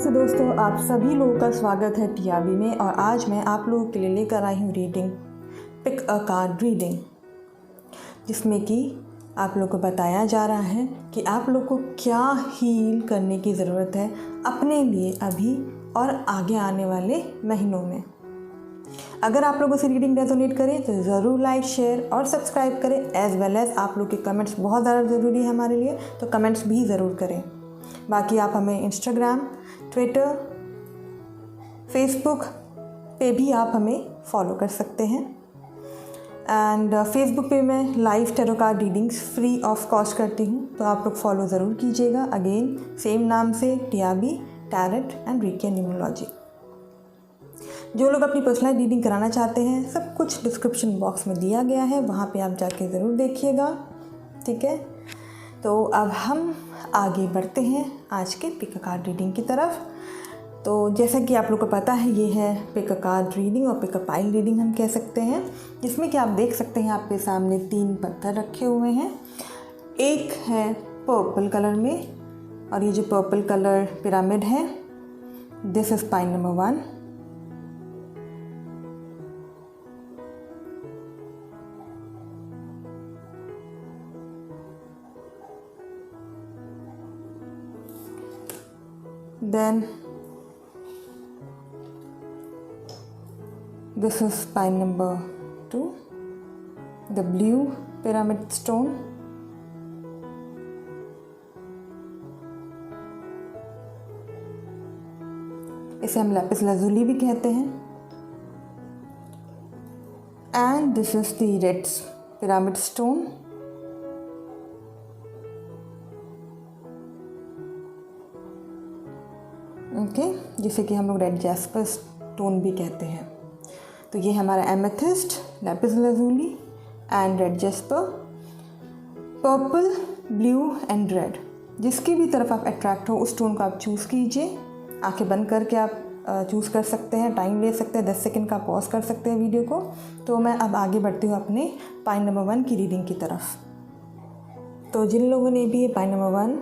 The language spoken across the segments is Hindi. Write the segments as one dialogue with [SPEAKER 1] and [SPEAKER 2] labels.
[SPEAKER 1] नमस्ते दोस्तों, आप सभी लोगों का स्वागत है टीआरबी में। और आज मैं आप लोगों के लिए लेकर आई हूँ reading pick a card reading, जिसमें कि आप लोगों को बताया जा रहा है कि आप लोग को क्या हील करने की ज़रूरत है अपने लिए अभी और आगे आने वाले महीनों में। अगर आप लोगों से रीडिंग रेजोनेट करे तो ज़रूर लाइक, शेयर और सब्सक्राइब करें। एज़ वेल एज़ आप लोग के कमेंट्स बहुत ज़्यादा ज़रूरी है हमारे लिए, तो कमेंट्स भी ज़रूर करें। बाकी आप हमें इंस्टाग्राम, ट्विटर, फेसबुक पे भी आप हमें फॉलो कर सकते हैं। एंड फेसबुक पे मैं live tarot card readings free of cost करती हूँ, तो आप लोग फॉलो ज़रूर कीजिएगा। अगेन सेम नाम से TRB tarot and reiki numerology. जो लोग अपनी पर्सनल रीडिंग कराना चाहते हैं, सब कुछ डिस्क्रिप्शन बॉक्स में दिया गया है, वहाँ पे आप जाके ज़रूर देखिएगा। ठीक है, तो अब हम आगे बढ़ते हैं आज के पिक अ कार्ड रीडिंग की तरफ। तो जैसा कि आप लोग को पता है, ये है पिक अ कार्ड रीडिंग और पिक अ पाइल रीडिंग हम कह सकते हैं, जिसमें कि आप देख सकते हैं आपके सामने 3 पत्थर रखे हुए हैं। एक है पर्पल कलर में, और ये जो पर्पल कलर पिरामिड है, this is pile number 1। Then this is pile number 2, the blue pyramid stone. इसे हम लैपिस लाजुली भी कहते हैं। And this is the red pyramid stone. Okay, जिसे कि हम लोग रेड जैस्पर स्टोन भी कहते हैं। तो ये हमारा amethyst, Lapis lazuli and red jasper, purple, blue and red. जिसकी भी तरफ आप अट्रैक्ट हो उस स्टोन को आप चूज़ कीजिए। आंखें बंद करके आप चूज़ कर सकते हैं, टाइम ले सकते हैं, 10 सेकंड का पॉज कर सकते हैं वीडियो को। तो मैं अब आगे बढ़ती हूँ अपने पाइल नंबर 1 की रीडिंग की तरफ। तो जिन लोगों ने भी ये pile number 1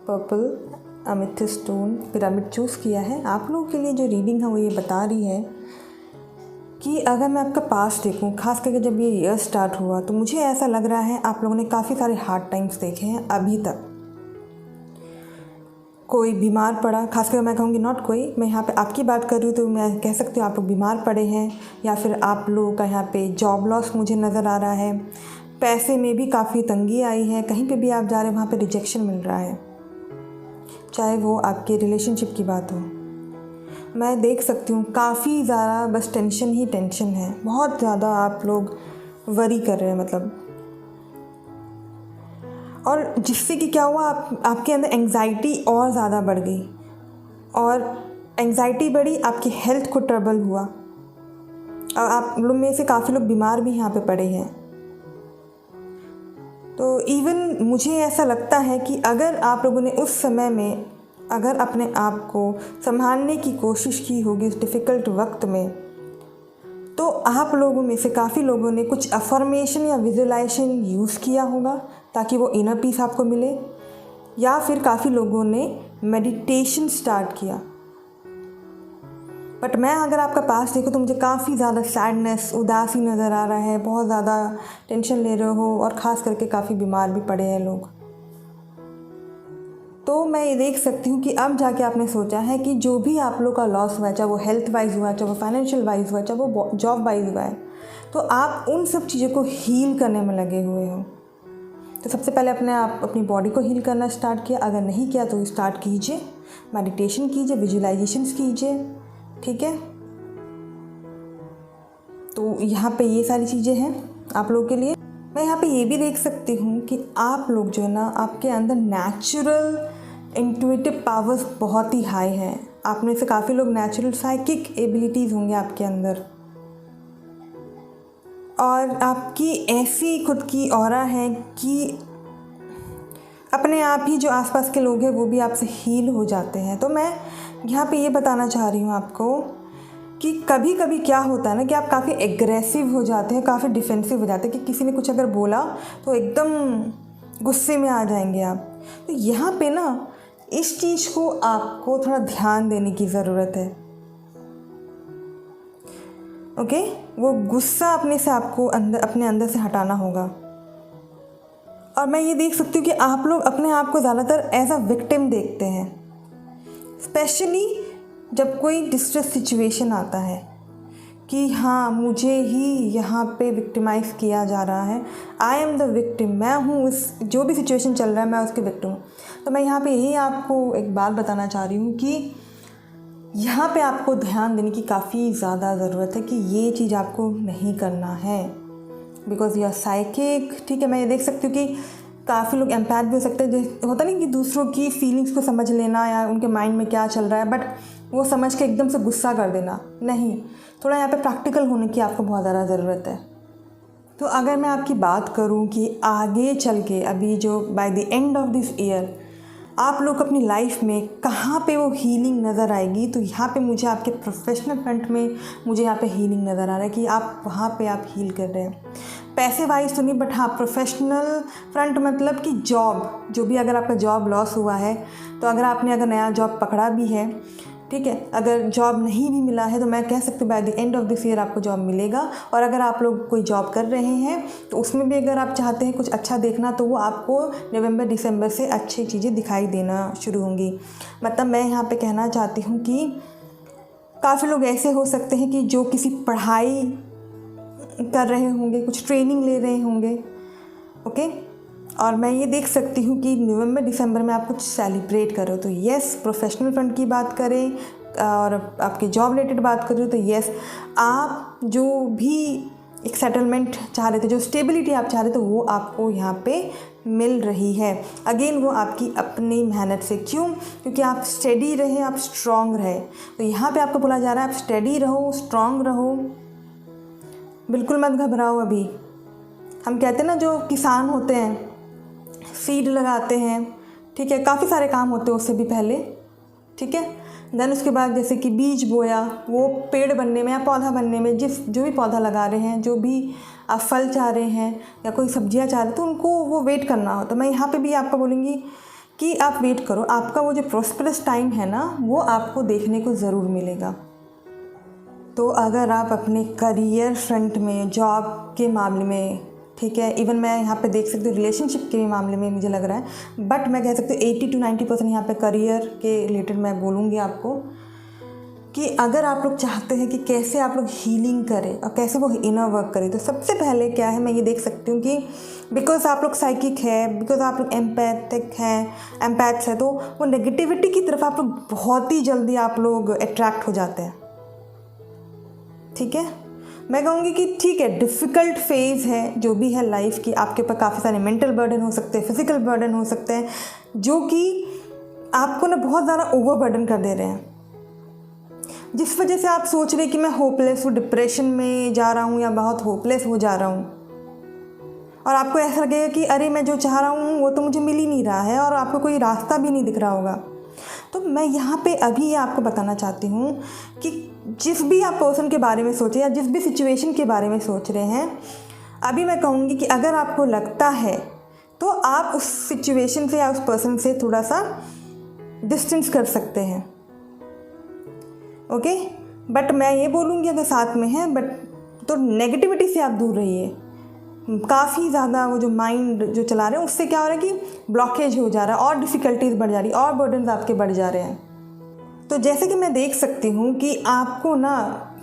[SPEAKER 1] purple amethyst stone pyramid choose किया है, आप लोगों के लिए जो रीडिंग है वो ये बता रही है कि अगर मैं आपका पास देखूं, खास करके जब ये ईयर स्टार्ट हुआ, तो मुझे ऐसा लग रहा है आप लोगों ने काफ़ी सारे हार्ड टाइम्स देखे हैं अभी तक। कोई बीमार पड़ा, खासकर मैं कहूँगी नॉट कोई, मैं यहाँ पे आपकी बात कर रही हूँ, तो मैं कह सकती हूँ आप लोग बीमार पड़े हैं, या फिर आप लोगों का यहाँ पे जॉब लॉस मुझे नज़र आ रहा है। पैसे में भी काफ़ी तंगी आई है, कहीं पे भी आप जा रहे हैं वहाँ पे रिजेक्शन मिल रहा है, चाहे वो आपके रिलेशनशिप की बात हो। मैं देख सकती हूँ काफ़ी ज़्यादा बस टेंशन ही टेंशन है, बहुत ज़्यादा आप लोग वरी कर रहे हैं मतलब। और जिससे कि क्या हुआ, आपके अंदर एंग्जाइटी और ज़्यादा बढ़ गई, और एंग्जाइटी बढ़ी, आपकी हेल्थ को ट्रबल हुआ, और आप लोग में से काफ़ी लोग बीमार भी यहाँ पे पड़े हैं। तो इवन मुझे ऐसा लगता है कि अगर आप लोगों ने उस समय में अगर अपने आप को संभालने की कोशिश की होगी उस डिफ़िकल्ट वक्त में, तो आप लोगों में से काफ़ी लोगों ने कुछ अफर्मेशन या विजुअलाइजेशन यूज़ किया होगा ताकि वो इनर पीस आपको मिले, या फिर काफ़ी लोगों ने मेडिटेशन स्टार्ट किया। बट मैं अगर आपका पास देखूँ तो मुझे काफ़ी ज़्यादा सैडनेस, उदासी नज़र आ रहा है, बहुत ज़्यादा टेंशन ले रहे हो, और ख़ास करके काफ़ी बीमार भी पड़े हैं लोग। तो मैं ये देख सकती हूँ कि अब जाके आपने सोचा है कि जो भी आप लोग का लॉस हुआ है, चाहे वो हेल्थ वाइज हुआ है, चाहे वो फाइनेंशियल वाइज हुआ है, चाहे वो जॉब वाइज हुआ है, तो आप उन सब चीज़ों को हील करने में लगे हुए हो। तो सबसे पहले अपनी बॉडी को हील करना स्टार्ट किया। अगर नहीं किया तो स्टार्ट कीजिए, मेडिटेशन कीजिए, विजुअलाइजेशंस कीजिए। ठीक है, तो यहाँ पे ये सारी चीज़ें हैं आप लोगों के लिए। मैं यहाँ पे ये भी देख सकती हूँ कि आप लोग जो है ना, आपके अंदर नेचुरल इंट्यूटिव पावर्स बहुत ही हाई हैं। आप में से काफ़ी लोग नेचुरल साइकिक एबिलिटीज़ होंगे आपके अंदर, और आपकी ऐसी खुद की ऑरा है कि अपने आप ही जो आसपास के लोग हैं वो भी आपसे हील हो जाते हैं। तो मैं यहाँ पे ये बताना चाह रही हूँ आपको कि कभी कभी क्या होता है ना कि आप काफ़ी एग्रेसिव हो जाते हैं, काफ़ी डिफेंसिव हो जाते हैं, कि किसी ने कुछ अगर बोला तो एकदम गुस्से में आ जाएंगे आप। तो यहाँ पे ना इस चीज़ को आपको थोड़ा ध्यान देने की ज़रूरत है। ओके, वो गुस्सा अपने से आपको अपने अंदर से हटाना होगा। और मैं ये देख सकती हूँ कि आप लोग अपने आप को ज़्यादातर एज अ विक्टिम देखते हैं, स्पेशली जब कोई डिस्ट्रेस सिचुएशन आता है कि हाँ मुझे ही यहाँ पे विक्टिमाइज़ किया जा रहा है, आई एम द विक्टिम, मैं हूँ उस जो भी सिचुएशन चल रहा है मैं उसकी विक्टिम हूँ। तो मैं यहाँ पे यही आपको एक बात बताना चाह रही हूँ कि यहाँ पे आपको ध्यान देने की काफ़ी ज़्यादा ज़रूरत है कि ये चीज़ आपको नहीं करना है, बिकॉज यू आर साइकिक। ठीक है, मैं ये देख सकती हूँ कि काफ़ी लोग एम्पैथ भी हो सकते हैं, जो होता नहीं कि दूसरों की फीलिंग्स को समझ लेना या उनके माइंड में क्या चल रहा है, बट वो समझ के एकदम से गुस्सा कर देना नहीं। थोड़ा यहाँ पे प्रैक्टिकल होने की आपको बहुत ज़्यादा ज़रूरत है। तो अगर मैं आपकी बात करूँ कि आगे चल के अभी जो by the end of this year आप लोग अपनी लाइफ में कहाँ पे वो हीलिंग नज़र आएगी, तो यहाँ पे मुझे आपके प्रोफेशनल फ्रंट में मुझे यहाँ पे हीलिंग नज़र आ रहा है कि आप वहाँ पे आप हील कर रहे हैं। पैसे वाइज तो नहीं, बट हाँ प्रोफेशनल फ्रंट मतलब कि जॉब, जो भी अगर आपका जॉब लॉस हुआ है, तो अगर नया जॉब पकड़ा भी है, ठीक है, अगर जॉब नहीं भी मिला है तो मैं कह सकती हूँ by the end of this year आपको जॉब मिलेगा। और अगर आप लोग कोई जॉब कर रहे हैं तो उसमें भी अगर आप चाहते हैं कुछ अच्छा देखना, तो वो आपको नवंबर दिसंबर से अच्छी चीज़ें दिखाई देना शुरू होंगी। मतलब मैं यहाँ पे कहना चाहती हूँ कि काफ़ी लोग ऐसे हो सकते हैं कि जो किसी पढ़ाई कर रहे होंगे, कुछ ट्रेनिंग ले रहे होंगे, ओके, और मैं ये देख सकती हूँ कि नवंबर दिसंबर में आप कुछ सेलिब्रेट करो। तो येस, प्रोफेशनल फ्रंट की बात करें और आपकी जॉब रिलेटेड बात करें तो येस, आप जो भी एक सेटलमेंट चाह रहे थे, जो स्टेबिलिटी आप चाह रहे थे, वो आपको यहाँ पे मिल रही है। अगेन वो आपकी अपनी मेहनत से। क्यों? क्योंकि आप स्टेडी रहे, आप स्ट्रॉन्ग रहे। तो यहाँ पे आपको बोला जा रहा है आप स्टेडी रहो, स्ट्रॉन्ग रहो, बिल्कुल मत घबराओ। अभी हम कहते हैं ना, जो किसान होते हैं सीड लगाते हैं, ठीक है, काफ़ी सारे काम होते हैं उससे भी पहले, ठीक है। देन उसके बाद जैसे कि बीज बोया, वो पेड़ बनने में या पौधा बनने में, जो भी पौधा लगा रहे हैं, जो भी आप फल चाह रहे हैं या कोई सब्जियां चाह रहे हैं, तो उनको वो वेट करना हो। तो मैं यहाँ पे भी आपको बोलूँगी कि आप वेट करो, आपका वो जो प्रॉस्परस टाइम है ना, वो आपको देखने को ज़रूर मिलेगा। तो अगर आप अपने करियर फ्रंट में, जॉब के मामले में, ठीक है, इवन मैं यहाँ पे देख सकती हूँ रिलेशनशिप के मामले में मुझे लग रहा है, बट मैं कह सकती हूँ 80 to 90% यहाँ पे करियर के रिलेटेड मैं बोलूँगी आपको कि अगर आप लोग चाहते हैं कि कैसे आप लोग हीलिंग करें और कैसे वो इनर वर्क करें, तो सबसे पहले क्या है, मैं ये देख सकती हूँ कि बिकॉज आप लोग साइकिक है, बिकॉज आप लोग एम्पैथ्स है, तो वो नेगेटिविटी की तरफ आप लोग बहुत ही जल्दी आप लोग अट्रैक्ट हो जाते हैं। ठीक है, मैं कहूँगी कि ठीक है, डिफ़िकल्ट फेज़ है जो भी है लाइफ की, आपके ऊपर काफ़ी सारे मेंटल बर्डन हो सकते हैं, फिज़िकल बर्डन हो सकते हैं, जो कि आपको ना बहुत ज़्यादा ओवर बर्डन कर दे रहे हैं, जिस वजह से आप सोच रहे हैं कि मैं होपलेस हूँ, डिप्रेशन में जा रहा हूँ या बहुत होपलेस हो जा रहा हूँ, और आपको ऐसा लगेगा कि अरे मैं जो चाह रहा हूँ वो तो मुझे मिल ही नहीं रहा है, और आपको कोई रास्ता भी नहीं दिख रहा होगा। तो मैं यहाँ पे अभी ये आपको बताना चाहती हूँ कि जिस भी आप पर्सन के बारे में सोचें या जिस भी सिचुएशन के बारे में सोच रहे हैं, अभी मैं कहूँगी कि अगर आपको लगता है तो आप उस सिचुएशन से या उस पर्सन से थोड़ा सा डिस्टेंस कर सकते हैं, ओके। बट मैं ये बोलूँगी अगर साथ में है बट तो नेगेटिविटी से आप दूर रहिए। काफ़ी ज़्यादा वो जो माइंड जो चला रहे हैं उससे क्या हो रहा है कि ब्लॉकेज हो जा रहा है और डिफ़िकल्टीज बढ़ जा रही है और बर्डन्स आपके बढ़ जा रहे हैं। तो जैसे कि मैं देख सकती हूँ कि आपको ना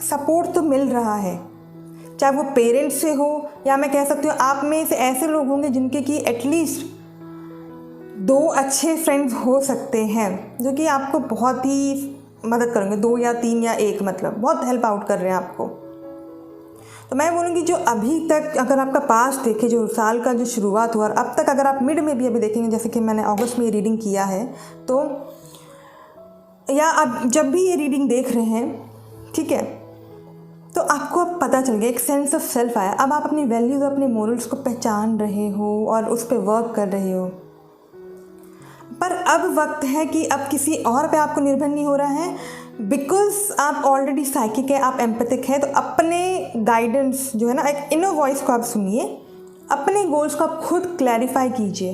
[SPEAKER 1] सपोर्ट तो मिल रहा है, चाहे वो पेरेंट्स से हो या मैं कह सकती हूँ आप में से ऐसे लोग होंगे जिनके कि एटलीस्ट 2 अच्छे फ्रेंड्स हो सकते हैं जो कि आपको बहुत ही मदद करेंगे, 2 या 3 या 1, मतलब बहुत हेल्प आउट कर रहे हैं आपको। तो मैं बोलूँगी जो अभी तक अगर आपका पास्ट देखे, जो साल का जो शुरुआत हुआ और अब तक अगर आप मिड में भी अभी देखेंगे, जैसे कि मैंने अगस्त में ये रीडिंग किया है, तो या आप जब भी ये रीडिंग देख रहे हैं, ठीक है, तो आपको अब पता चल गया, एक सेंस ऑफ सेल्फ आया। अब आप अपनी वैल्यूज़, अपने मोरल्स को पहचान रहे हो और उस पर वर्क कर रहे हो। पर अब वक्त है कि अब किसी और पे आपको निर्भर नहीं हो रहा है, बिकॉज आप ऑलरेडी साइकिक है, आप एम्पैथिक है। तो अपने गाइडेंस जो है ना, एक इनर वॉइस को आप सुनिए, अपने गोल्स को आप खुद क्लैरिफाई कीजिए।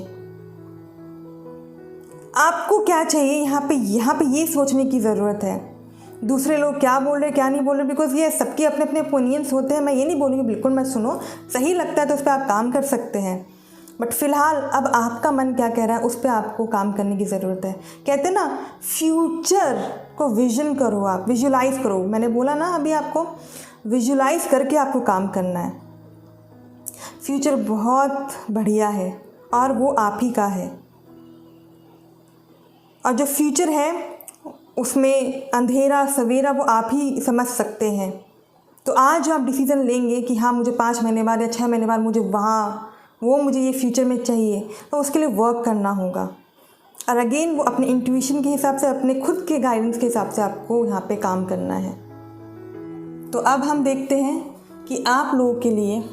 [SPEAKER 1] आपको क्या चाहिए यहाँ पे ये सोचने की ज़रूरत है दूसरे लोग क्या बोल रहे क्या नहीं बोल रहे, बिकॉज ये सबके अपने अपने ओपिनियंस होते हैं। मैं ये नहीं बोलूँगी बिल्कुल मत सुनो, सही लगता है तो उस पर आप काम कर सकते हैं, बट फ़िलहाल अब आपका मन क्या कह रहा है उस पर आपको काम करने की ज़रूरत है। कहते हैं ना, फ्यूचर को विजन करो, आप विजुलाइज़ करो। मैंने बोला ना अभी आपको, विजुलाइज़ करके आपको काम करना है। फ्यूचर बहुत बढ़िया है और वो आप ही का है, और जो फ्यूचर है उसमें अंधेरा सवेरा वो आप ही समझ सकते हैं। तो आज आप डिसीज़न लेंगे कि हाँ मुझे 5 महीने बाद या 6 महीने बाद मुझे मुझे ये फ्यूचर में चाहिए, तो उसके लिए वर्क करना होगा। और अगेन वो अपने इंट्यूशन के हिसाब से, अपने खुद के गाइडेंस के हिसाब से आपको यहाँ पे काम करना है। तो अब हम देखते हैं कि आप लोगों के लिए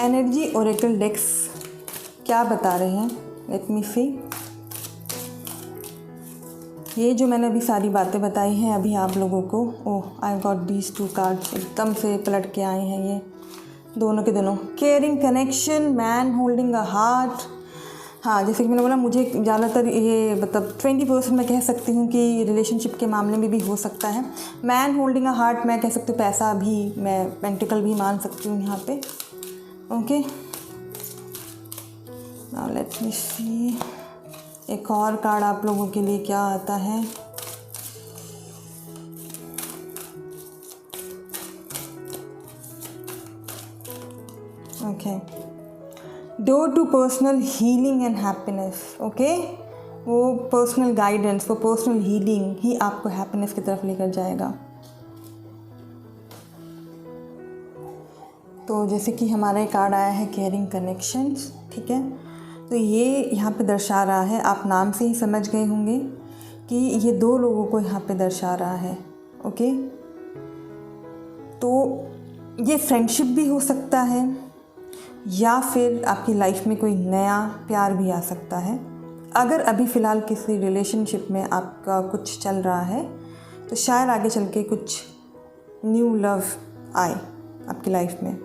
[SPEAKER 1] एनर्जी ओरेकल डेक्स क्या बता रहे हैं। लेट मी सी। ये जो मैंने अभी सारी बातें बताई हैं अभी आप लोगों को, ओह आई गॉट दीज 2 कार्ड्स, एकदम से पलट के आए हैं ये दोनों के दोनों। Caring connection, man holding a heart. हाँ, जैसे कि मैंने बोला, मुझे ज़्यादातर ये मतलब 20% मैं कह सकती हूँ कि रिलेशनशिप के मामले में भी हो सकता है। मैन होल्डिंग अ हार्ट मैं कह सकती हूँ, पैसा भी मैं पेंटिकल भी मान सकती हूँ यहाँ पे। ओके, नाउ लेट मी सी एक और कार्ड आप लोगों के लिए क्या आता है। Okay, door to personal healing and happiness. Okay, वो पर्सनल गाइडेंस, वो पर्सनल हीलिंग ही आपको हैप्पीनेस की तरफ लेकर जाएगा। तो जैसे कि हमारा एक कार्ड आया है केयरिंग कनेक्शंस, ठीक है, तो ये यहाँ पे दर्शा रहा है, आप नाम से ही समझ गए होंगे कि ये 2 लोगों को यहाँ पे दर्शा रहा है। ओके, तो ये फ्रेंडशिप भी हो सकता है या फिर आपकी लाइफ में कोई नया प्यार भी आ सकता है। अगर अभी फ़िलहाल किसी रिलेशनशिप में आपका कुछ चल रहा है तो शायद आगे चल के कुछ न्यू लव आए आपकी लाइफ में।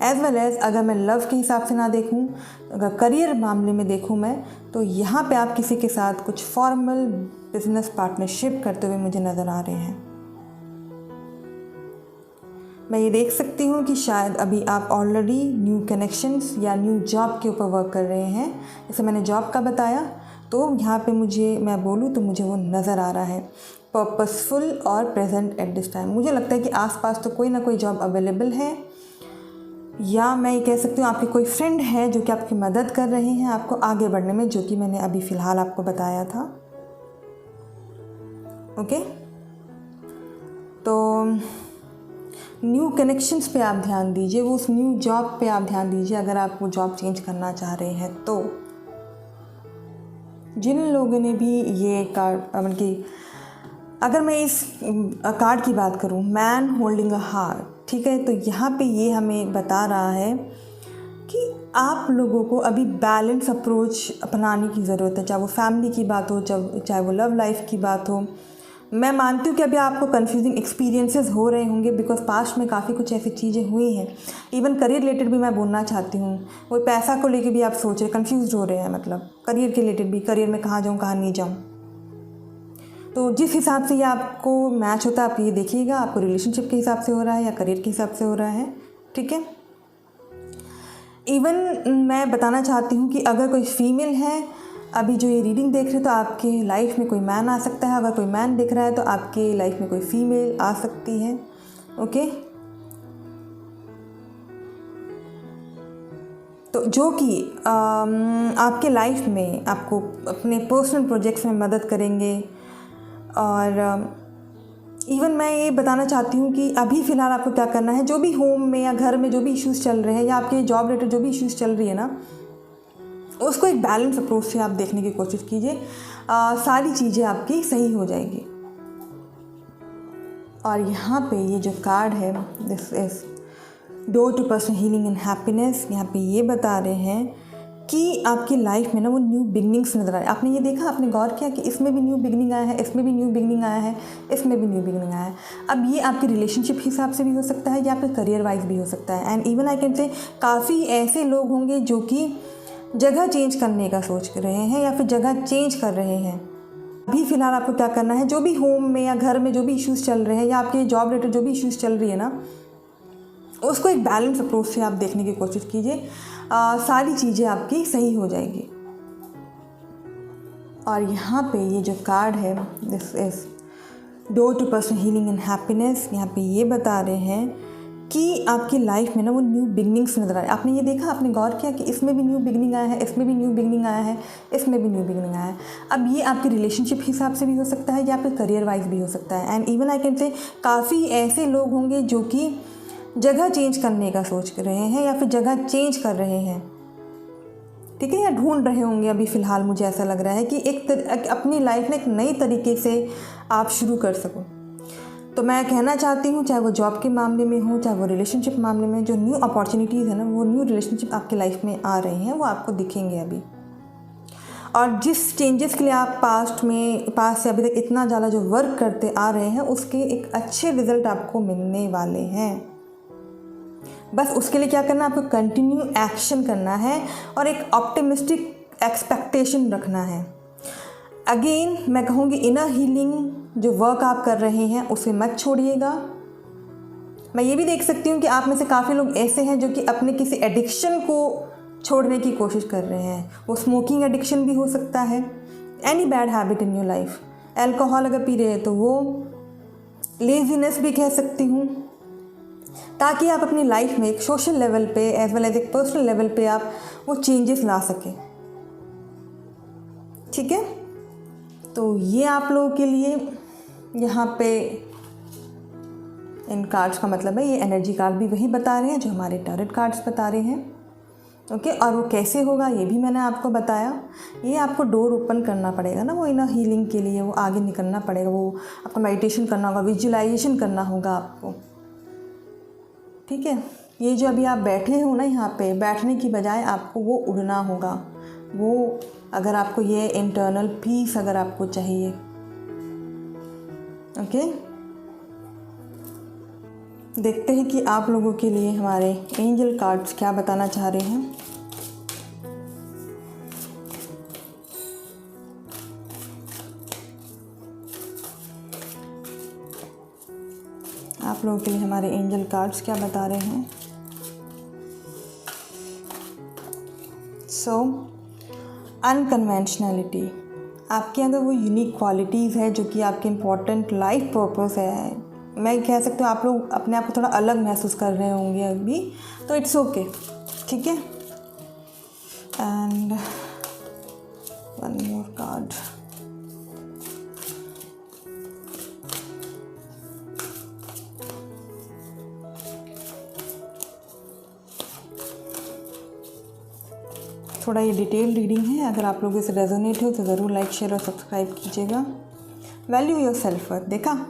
[SPEAKER 1] एज़ वेल एज़ अगर मैं लव के हिसाब से ना देखूं, अगर करियर मामले में देखूं मैं, तो यहाँ पे आप किसी के साथ कुछ फॉर्मल बिजनेस पार्टनरशिप करते हुए मुझे नज़र आ रहे हैं। मैं ये देख सकती हूँ कि शायद अभी आप ऑलरेडी न्यू कनेक्शंस या न्यू जॉब के ऊपर वर्क कर रहे हैं। जैसे मैंने जॉब का बताया, तो यहाँ पे मैं बोलूँ तो मुझे वो नज़र आ रहा है, पर्पसफुल और प्रेजेंट एट दिस टाइम। मुझे लगता है कि आसपास तो कोई ना कोई जॉब अवेलेबल है, या मैं ये कह सकती हूँ आपके कोई फ्रेंड है जो कि आपकी मदद कर रहे हैं आपको आगे बढ़ने में, जो कि मैंने अभी फ़िलहाल आपको बताया था। ओके, तो न्यू कनेक्शंस पे आप ध्यान दीजिए, वो उस न्यू जॉब पे आप ध्यान दीजिए अगर आप वो जॉब चेंज करना चाह रहे हैं तो। जिन लोगों ने भी ये कार्ड, मतलब कि अगर मैं इस कार्ड की बात करूँ, मैन होल्डिंग अ हार्ट, ठीक है, तो यहाँ पे ये हमें बता रहा है कि आप लोगों को अभी बैलेंस अप्रोच अपनाने की ज़रूरत है, चाहे वो फैमिली की बात हो, चाहे वो लव लाइफ की बात हो। मैं मानती हूँ कि अभी आपको कन्फ्यूजिंग एक्सपीरियंसेस हो रहे होंगे, बिकॉज पास्ट में काफ़ी कुछ ऐसी चीज़ें हुई हैं। इवन करियर रिलेटेड भी मैं बोलना चाहती हूँ, वो पैसा को लेके भी आप सोच रहे, कन्फ्यूज हो रहे हैं, मतलब करियर के रिलेटेड भी, करियर में कहाँ जाऊँ कहाँ नहीं जाऊँ। तो जिस हिसाब से ये आपको मैच होता है आप ये देखिएगा, आपको रिलेशनशिप के हिसाब से हो रहा है या करियर के हिसाब से हो रहा है, ठीक है। इवन मैं बताना चाहती हूँ कि अगर कोई फीमेल है अभी जो ये रीडिंग देख रहे, तो आपके लाइफ में कोई मैन आ सकता है। अगर कोई मैन दिख रहा है तो आपके लाइफ में कोई फीमेल आ सकती है। ओके, तो जो कि आपके लाइफ में आपको अपने पर्सनल प्रोजेक्ट्स में मदद करेंगे। और इवन मैं ये बताना चाहती हूँ कि अभी फ़िलहाल आपको क्या करना है, जो भी होम में या घर में जो भी इश्यूज़ चल रहे हैं या आपके जॉब रिलेटेड जो भी इश्यूज़ चल रही है ना, उसको एक बैलेंस अप्रोच से आप देखने की कोशिश कीजिए, सारी चीज़ें आपकी सही हो जाएगी। और यहाँ पे ये जो कार्ड है, this is door to personal healing and happiness, यहाँ पे ये बता रहे हैं कि आपकी लाइफ में ना वो न्यू बिगनिंग्स नज़र आए। आपने ये देखा, आपने गौर किया कि इसमें भी न्यू बिगनिंग आया है, इसमें भी न्यू बिगनिंग आया है, इसमें भी न्यू बिगनिंग आया है। अब ये आपके रिलेशनशिप हिसाब से भी हो सकता है या आपके करियर वाइज भी हो सकता है। And even I can say काफ़ी ऐसे लोग होंगे जो कि जगह चेंज करने का सोच रहे हैं या फिर जगह चेंज कर रहे हैं। अभी फ़िलहाल आपको क्या करना है, जो भी होम में या घर में जो भी इश्यूज़ चल रहे हैं या आपके जॉब रिलेटेड जो भी इश्यूज़ चल रही है ना, उसको एक बैलेंस अप्रोच से आप देखने की कोशिश कीजिए। सारी चीज़ें आपकी सही हो जाएगी। और यहाँ पे ये जो कार्ड है, this is door to personal healing and happiness. यहाँ पे ये बता रहे हैं कि आपकी लाइफ में ना वो न्यू बिगनिंग्स नज़र आए। आपने ये देखा, आपने गौर किया कि इसमें भी न्यू बिगनिंग आया है, इसमें भी न्यू बिगनिंग आया है, इसमें भी न्यू बिगनिंग आया है। अब ये आपके रिलेशनशिप हिसाब से भी हो सकता है या फिर करियर वाइज भी हो सकता है। And even I can say काफ़ी ऐसे लोग होंगे जो कि जगह चेंज करने का सोच रहे हैं या फिर जगह चेंज कर रहे हैं, ठीक है, या ढूंढ रहे होंगे। अभी फ़िलहाल मुझे ऐसा लग रहा है कि अपनी लाइफ में एक नई तरीके से आप शुरू कर सको। तो मैं कहना चाहती हूँ, चाहे वो जॉब के मामले में हो, चाहे वो रिलेशनशिप मामले में, जो न्यू अपॉर्चुनिटीज़ है ना, वो न्यू रिलेशनशिप आपकी लाइफ में आ रहे हैं, वो आपको दिखेंगे अभी। और जिस चेंजेस के लिए आप पास्ट से अभी तक इतना ज़्यादा जो वर्क करते आ रहे हैं, उसके एक अच्छे रिजल्ट आपको मिलने वाले हैं। बस उसके लिए क्या करना है, आपको कंटिन्यू एक्शन करना है और एक ऑप्टिमिस्टिक एक्सपेक्टेशन रखना है। अगेन मैं कहूँगी, इनर हीलिंग जो वर्क आप कर रहे हैं उसे मत छोड़िएगा। मैं ये भी देख सकती हूँ कि आप में से काफ़ी लोग ऐसे हैं जो कि अपने किसी एडिक्शन को छोड़ने की कोशिश कर रहे हैं। वो स्मोकिंग एडिक्शन भी हो सकता है, any bad habit in your life. Alcohol अगर पी रहे हैं तो वो, लेजीनेस भी कह सकती हूँ, ताकि आप अपनी लाइफ में एक सोशल लेवल पे एज वेल एज एक पर्सनल लेवल पे आप वो चेंजेस ला सकें, ठीक है। तो ये आप लोगों के लिए यहाँ पे इन कार्ड्स का मतलब है, ये एनर्जी कार्ड भी वही बता रहे हैं जो हमारे टैरोट कार्ड्स बता रहे हैं, ओके। और वो कैसे होगा ये भी मैंने आपको बताया। ये आपको डोर ओपन करना पड़ेगा ना, वो इनर हीलिंग के लिए वो आगे निकलना पड़ेगा। वो आपको मेडिटेशन करना होगा, विजुअलाइजेशन करना होगा आपको, ठीक है। ये जो अभी आप बैठे हो ना, यहाँ पे बैठने की बजाय आपको वो उड़ना होगा। वो अगर आपको ये इंटरनल पीस अगर आपको चाहिए, ओके। देखते हैं कि आप लोगों के लिए हमारे एंजल कार्ड्स क्या बताना चाह रहे हैं। आप लोगों के लिए हमारे एंजल कार्ड्स क्या बता रहे हैं। सो अनकन्वेंशनलिटी, आपके अंदर वो यूनिक क्वालिटीज़ है जो कि आपके इम्पोर्टेंट लाइफ पर्पस है। मैं कह सकती हूँ आप लोग अपने आप को थोड़ा अलग महसूस कर रहे होंगे अभी, तो इट्स ओके, ठीक है। एंड वन मोर कार्ड, थोड़ा ये डिटेल रीडिंग है। अगर आप लोगों से रेजोनेट हो तो ज़रूर लाइक, शेयर और सब्सक्राइब कीजिएगा। वैल्यू योर सेल्फ वर्थ, देखा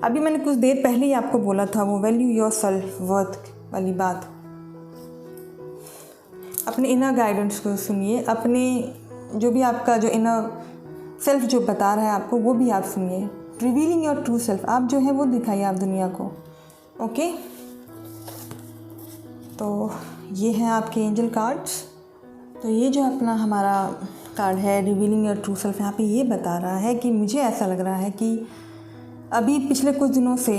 [SPEAKER 1] अभी मैंने कुछ देर पहले ही आपको बोला था, वो वैल्यू योर सेल्फ वर्थ वाली बात। अपने इनर गाइडेंस को सुनिए, अपने जो भी आपका जो इनर सेल्फ जो बता रहा है आपको, वो भी आप सुनिए। रिवीलिंग योर ट्रू सेल्फ, आप जो है वो दिखाइए आप दुनिया को, ओके। तो ये हैं आपके एंजल कार्ड्स। तो ये जो अपना हमारा कार्ड है रिवीलिंग योर ट्रू सेल्फ, यहाँ पे ये बता रहा है कि मुझे ऐसा लग रहा है कि अभी पिछले कुछ दिनों से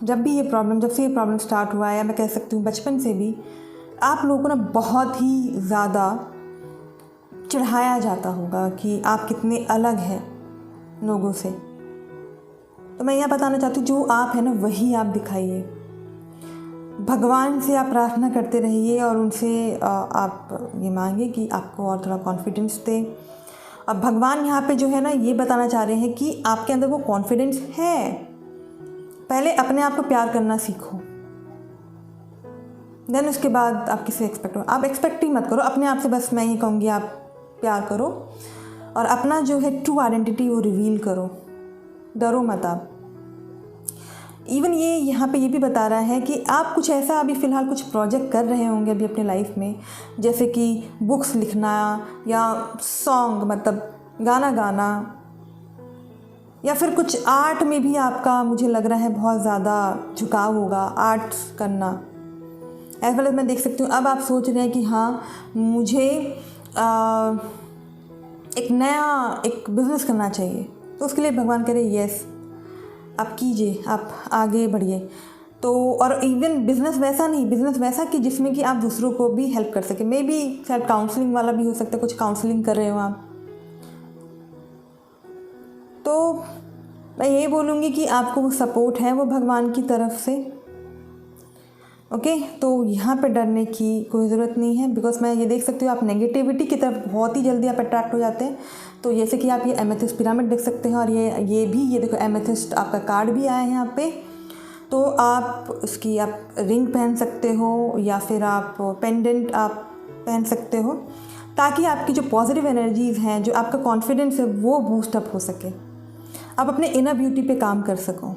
[SPEAKER 1] जब से ये प्रॉब्लम स्टार्ट हुआ है, या मैं कह सकती हूँ बचपन से भी, आप लोगों को ना बहुत ही ज़्यादा चिढ़ाया जाता होगा कि आप कितने अलग हैं लोगों से। तो मैं यह बताना चाहती हूँ, जो आप है ना वही आप दिखाइए। भगवान से आप प्रार्थना करते रहिए और उनसे आप ये मांगिए कि आपको और थोड़ा कॉन्फिडेंस दे। अब भगवान यहाँ पे जो है ना ये बताना चाह रहे हैं कि आपके अंदर वो कॉन्फिडेंस है। पहले अपने आप को प्यार करना सीखो, देन उसके बाद आप किसी एक्सपेक्ट करो। आप एक्सपेक्ट ही मत करो अपने आप से, बस मैं ये कहूँगी आप प्यार करो और अपना जो है ट्रू आइडेंटिटी वो रिवील करो, डरो मत आप। इवन ये यहाँ पे ये भी बता रहा है कि आप कुछ ऐसा अभी फ़िलहाल कुछ प्रोजेक्ट कर रहे होंगे अभी अपने लाइफ में, जैसे कि बुक्स लिखना या सॉन्ग मतलब गाना गाना, या फिर कुछ आर्ट में भी आपका मुझे लग रहा है बहुत ज़्यादा झुकाव होगा, आर्ट्स करना। एज वेल एज मैं देख सकती हूँ अब आप सोच रहे हैं कि हाँ मुझे एक नया एक बिज़नेस करना चाहिए, तो उसके लिए भगवान कह रहे यस आप कीजिए, आप आगे बढ़िए। तो और इवन बिज़नेस वैसा नहीं, बिज़नेस वैसा कि जिसमें कि आप दूसरों को भी हेल्प कर सके। मे बी शायद काउंसलिंग वाला भी हो सकता है, कुछ काउंसलिंग कर रहे हो आप। तो मैं ये बोलूँगी कि आपको वो सपोर्ट है वो भगवान की तरफ से। ओके, तो यहाँ पे डरने की कोई ज़रूरत नहीं है, बिकॉज मैं ये देख सकती हूँ आप नेगेटिविटी की तरफ बहुत ही जल्दी आप अट्रैक्ट हो जाते हैं। तो जैसे कि आप ये एमेथिस्ट पिरामिड देख सकते हैं, और ये देखो एमेथिस्ट आपका कार्ड भी आया है यहाँ पे। तो आप उसकी आप रिंग पहन सकते हो, या फिर आप पेंडेंट आप पहन सकते हो, ताकि आपकी जो पॉजिटिव एनर्जीज़ हैं, जो आपका कॉन्फिडेंस है, वो बूस्ट अप हो सके, आप अपने इनर ब्यूटी पे काम कर सको।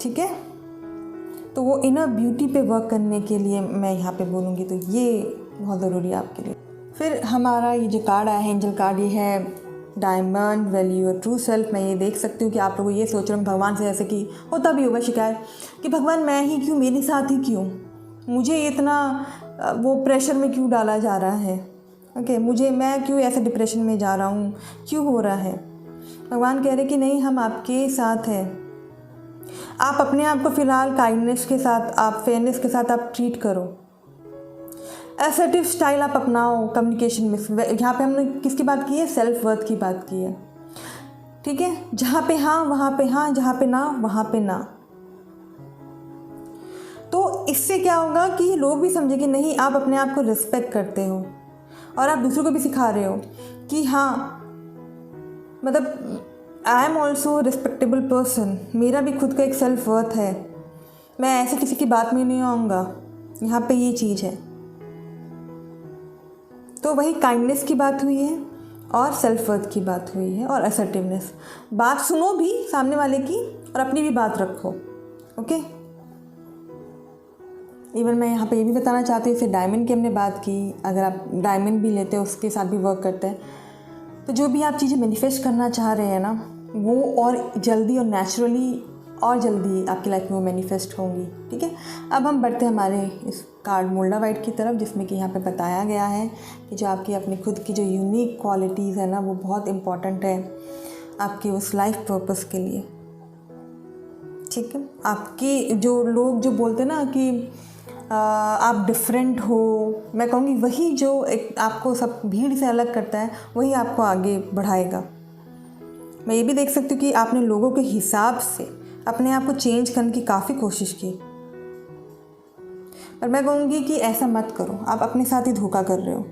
[SPEAKER 1] ठीक है, तो वो इनर ब्यूटी पे वर्क करने के लिए मैं यहाँ पे बोलूँगी, तो ये बहुत ज़रूरी है आपके लिए। फिर हमारा ये जो कार्ड आया है एंजल कार्ड, ये है diamond value your true self. मैं ये देख सकती हूँ कि आप लोग ये सोच रहे हो भगवान से, जैसे कि होता भी होगा शिकायत कि भगवान मैं ही क्यों, मेरे साथ ही क्यों, मुझे इतना वो प्रेशर में क्यों डाला जा रहा है। ओके, मैं क्यों ऐसे डिप्रेशन में जा रहा हूँ, क्यों हो रहा है। भगवान कह रहे कि नहीं, हम आपके साथ हैं। आप अपने आप को फ़िलहाल काइंडनेस के साथ, आप फेयरनेस के साथ आप ट्रीट करो। असर्टिव स्टाइल आप अपनाओ कम्युनिकेशन में। यहाँ पे हमने किसकी बात की है, सेल्फ वर्थ की बात की है। ठीक है, जहाँ पे हाँ वहाँ पे हाँ, जहाँ पे ना वहाँ पे ना। तो इससे क्या होगा कि लोग भी समझे कि नहीं, आप अपने आप को रिस्पेक्ट करते हो, और आप दूसरों को भी सिखा रहे हो कि हाँ, मतलब I am also respectable person, मेरा भी खुद का एक सेल्फ वर्थ है, मैं ऐसे किसी की बात में नहीं आऊँगा। यहाँ पे ये चीज़ है। तो वही काइंडनेस की बात हुई है, और सेल्फ वर्थ की बात हुई है, और असर्टिवनेस। बात सुनो भी सामने वाले की, और अपनी भी बात रखो। ओके, इवन मैं यहाँ पे ये भी बताना चाहती हूँ, जैसे डायमंड की हमने बात की, अगर आप डायमंड भी लेते हैं उसके साथ भी वर्क करते हैं, तो जो भी आप चीज़ें मैनिफेस्ट करना चाह रहे हैं ना, वो और जल्दी और नेचुरली और जल्दी आपकी लाइफ में वो मैनिफेस्ट होंगी। ठीक है, अब हम बढ़ते हैं हमारे इस कार्ड मोल्डा वाइट की तरफ, जिसमें कि यहाँ पे बताया गया है कि जो आपकी अपनी खुद की जो यूनिक क्वालिटीज़ है ना, वो बहुत इम्पॉर्टेंट है आपके उस लाइफ पर्पस के लिए। ठीक है, आपकी जो लोग जो बोलते हैं ना कि आप डिफरेंट हो, मैं कहूँगी वही जो एक आपको सब भीड़ से अलग करता है, वही आपको आगे बढ़ाएगा। मैं ये भी देख सकती हूँ कि आपने लोगों के हिसाब से अपने आप को चेंज करने की काफ़ी कोशिश की, पर मैं कहूँगी कि ऐसा मत करो, आप अपने साथ ही धोखा कर रहे हो।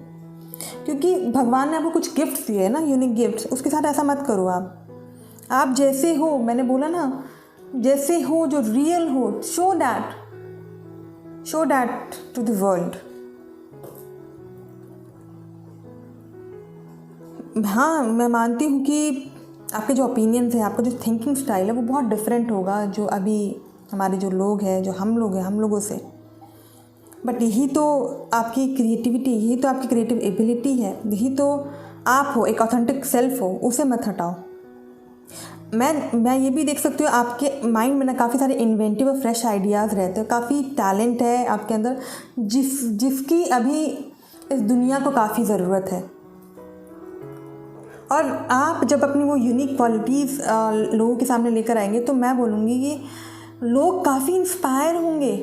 [SPEAKER 1] क्योंकि भगवान ने आपको कुछ गिफ्ट दिए हैं ना, यूनिक गिफ्ट्स, उसके साथ ऐसा मत करो। आप जैसे हो, मैंने बोला ना, जैसे हो, जो रियल हो, show that to the world. हाँ, मैं मानती हूँ कि आपके जो ओपिनियंस है, आपका जो थिंकिंग स्टाइल है, वो बहुत डिफरेंट होगा जो अभी हमारे जो लोग हैं, जो हम लोग हैं, हम लोगों से। बट यही तो आपकी क्रिएटिविटी, यही तो आपकी क्रिएटिव एबिलिटी है, यही तो आप हो, एक ऑथेंटिक सेल्फ हो, उसे मत हटाओ। मैं ये भी देख सकती हूँ आपके माइंड में ना काफ़ी सारे इन्वेंटिव और फ्रेश आइडियाज़ रहते हैं, काफ़ी टैलेंट है आपके अंदर, जिसकी अभी इस दुनिया को काफ़ी ज़रूरत है। और आप जब अपनी वो यूनिक क्वालिटीज़ लोगों के सामने लेकर आएंगे, तो मैं बोलूँगी कि लोग काफ़ी इंस्पायर होंगे।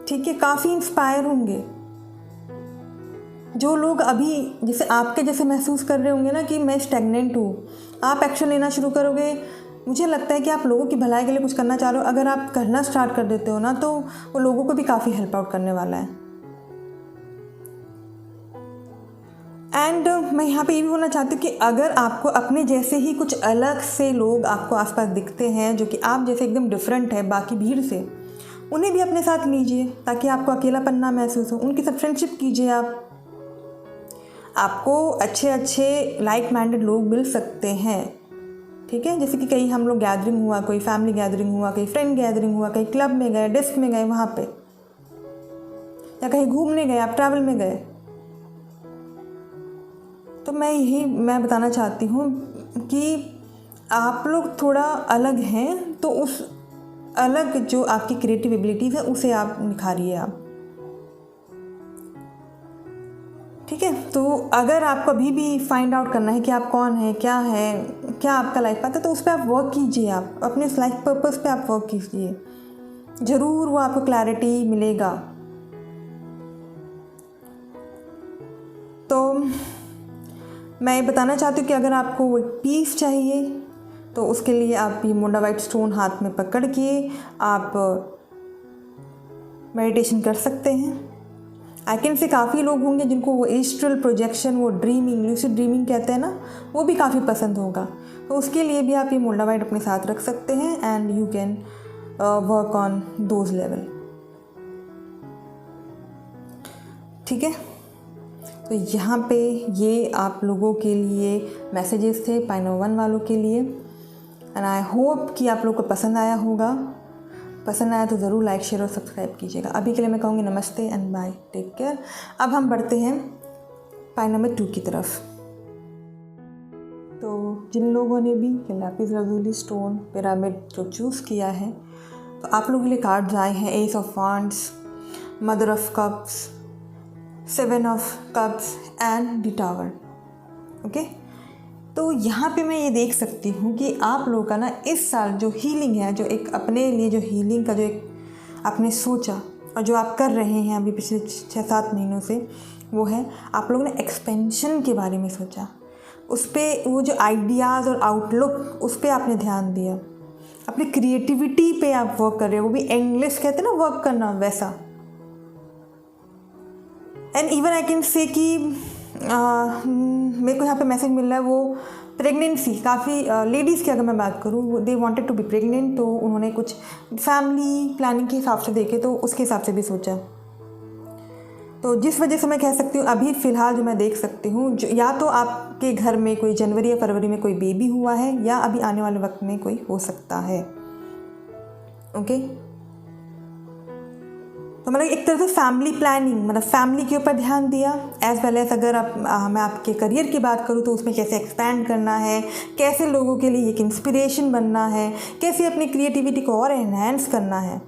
[SPEAKER 1] ठीक है, काफ़ी इंस्पायर होंगे। जो लोग अभी जैसे आपके जैसे महसूस कर रहे होंगे ना कि मैं स्टैग्नेंट हूँ, आप एक्शन लेना शुरू करोगे। मुझे लगता है कि आप लोगों की भलाई के लिए कुछ करना चाह रहे हो, अगर आप करना स्टार्ट कर देते हो ना, तो वो लोगों को भी काफ़ी हेल्प आउट करने वाला है। एंड मैं यहाँ पे ये भी बोलना चाहती हूँ कि अगर आपको अपने जैसे ही कुछ अलग से लोग आपको आसपास दिखते हैं, जो कि आप जैसे एकदम डिफरेंट है बाकी भीड़ से, उन्हें भी अपने साथ लीजिए, ताकि आपको अकेलापन ना महसूस हो। उनके साथ फ्रेंडशिप कीजिए। आपको अच्छे लाइक माइंडेड लोग मिल सकते हैं। ठीक है, जैसे कि कहीं हम लोग गैदरिंग हुआ, कोई फैमिली गैदरिंग हुआ, कहीं फ्रेंड गैदरिंग हुआ, कहीं क्लब में गए, डिस्क में गए, वहाँ पे, या कहीं घूमने गए, आप ट्रैवल में गए, तो मैं बताना चाहती हूँ कि आप लोग थोड़ा अलग हैं, तो उस अलग जो आपकी क्रिएटिव एबिलिटीज़ है, उसे आप निखारिए। आप ठीक है। तो अगर आपको अभी भी फाइंड आउट करना है कि आप कौन है, क्या आपका लाइफ पाथ है, तो उस पर आप वर्क कीजिए। आप अपने लाइफ पर्पस पे आप वर्क कीजिए, ज़रूर वो आपको क्लैरिटी मिलेगा। तो मैं ये बताना चाहती हूँ कि अगर आपको एक पीस चाहिए तो उसके लिए आप ये मोंडा वाइट स्टोन हाथ में पकड़ के आप मेडिटेशन कर सकते हैं। आई कैन से काफ़ी लोग होंगे जिनको वो एस्ट्रल प्रोजेक्शन, वो ड्रीमिंग, लूसिड ड्रीमिंग कहते हैं ना, वो भी काफ़ी पसंद होगा। तो उसके लिए भी आप ये मोंडा वाइट अपने साथ रख सकते हैं and you can work on those level. ठीक है। तो यहाँ पे ये आप लोगों के लिए मैसेजेस थे पाइनो 1 वालों के लिए, एंड आई होप कि आप लोग को पसंद आया होगा। पसंद आया तो ज़रूर लाइक, शेयर और सब्सक्राइब कीजिएगा। अभी के लिए मैं कहूँगी नमस्ते एंड बाय, टेक केयर। अब हम बढ़ते हैं पाइन नंबर 2 की तरफ। तो जिन लोगों ने भी लैपिस lazuli स्टोन पिरामिड जो चूज़ किया है, तो आप लोगों के लिए कार्ड्स आए हैं S of wands, mother of cups, 7 of cups and the tower. Okay. तो यहाँ पे मैं ये देख सकती हूँ कि आप लोगों का ना इस साल जो हीलिंग है, जो एक अपने लिए जो हीलिंग का जो एक आपने सोचा और जो आप कर रहे हैं अभी पिछले 6-7 महीनों से, वो है आप लोगों ने एक्सपेंशन के बारे में सोचा। उस पर वो जो आइडियाज़ और आउटलुक, उस पर आपने ध्यान दिया। अपनी क्रिएटिविटी पे आप वर्क कर रहे हो, वो भी एंग्लिश कहते हैं ना वर्क करना, वैसा। And even I can say कि मेरे को यहाँ पे मैसेज मिल रहा है, वो प्रेगनेंसी, काफ़ी लेडीज़ की अगर मैं बात करूँ, they wanted to be pregnant, तो उन्होंने कुछ फैमिली प्लानिंग के हिसाब से देखे, तो उसके हिसाब से भी सोचा। तो जिस वजह से मैं कह सकती हूँ अभी फ़िलहाल जो मैं देख सकती हूँ, जो या तो आपके घर में कोई जनवरी या फरवरी में कोई बेबी हुआ है, या अभी आने वाले वक्त में कोई हो सकता है। ओके। तो मतलब एक तरह से फैमिली प्लानिंग, मतलब फैमिली के ऊपर ध्यान दिया, एज वेल एज अगर मैं आपके करियर की बात करूँ तो उसमें कैसे एक्सपैंड करना है, कैसे लोगों के लिए एक इंस्पिरेशन बनना है, कैसे अपनी क्रिएटिविटी को और एनहांस करना है।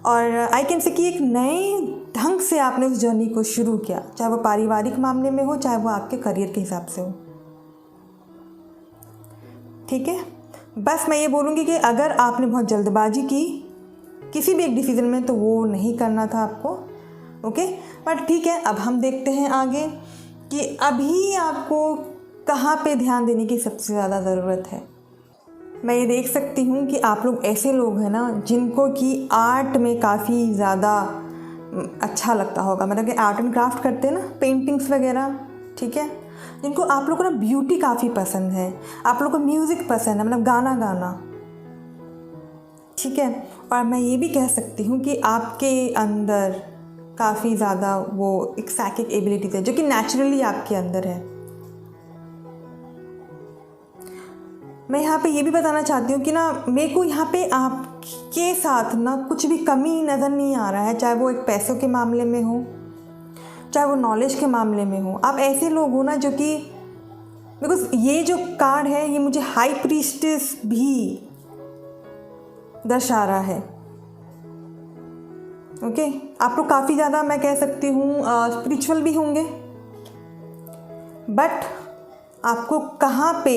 [SPEAKER 1] और आई कैन से कि एक नए ढंग से आपने उस जर्नी को शुरू किया, चाहे वो पारिवारिक मामले में हो, चाहे वो आपके करियर के हिसाब से हो। ठीक है। बस मैं ये बोलूँगी कि अगर आपने बहुत जल्दबाजी की किसी भी एक डिसीज़न में, तो वो नहीं करना था आपको। ओके। बट ठीक है, अब हम देखते हैं आगे कि अभी आपको कहाँ पे ध्यान देने की सबसे ज़्यादा ज़रूरत है। मैं ये देख सकती हूँ कि आप लोग ऐसे लोग हैं ना जिनको कि आर्ट में काफ़ी ज़्यादा अच्छा लगता होगा, मतलब कि आर्ट एंड क्राफ्ट करते हैं ना, पेंटिंग्स वगैरह। ठीक है। जिनको आप लोग को ना ब्यूटी काफ़ी पसंद है, आप लोग को म्यूज़िक पसंद है, मतलब गाना गाना। ठीक है। और मैं ये भी कह सकती हूँ कि आपके अंदर काफ़ी ज़्यादा वो एक साइकिक एबिलिटीज़ है जो कि नेचुरली आपके अंदर है। मैं यहाँ पे ये भी बताना चाहती हूँ कि ना मेरे को यहाँ पे आपके साथ ना कुछ भी कमी नज़र नहीं आ रहा है, चाहे वो एक पैसों के मामले में हो, चाहे वो नॉलेज के मामले में हो। आप ऐसे लोग हो ना जो कि, बिकॉज ये जो कार्ड है ये मुझे हाई प्रीस्टेस भी दर्शा रहा है। ओके। आप लोग काफ़ी ज़्यादा, मैं कह सकती हूँ, स्पिरिचुअल भी होंगे, बट आपको कहाँ पे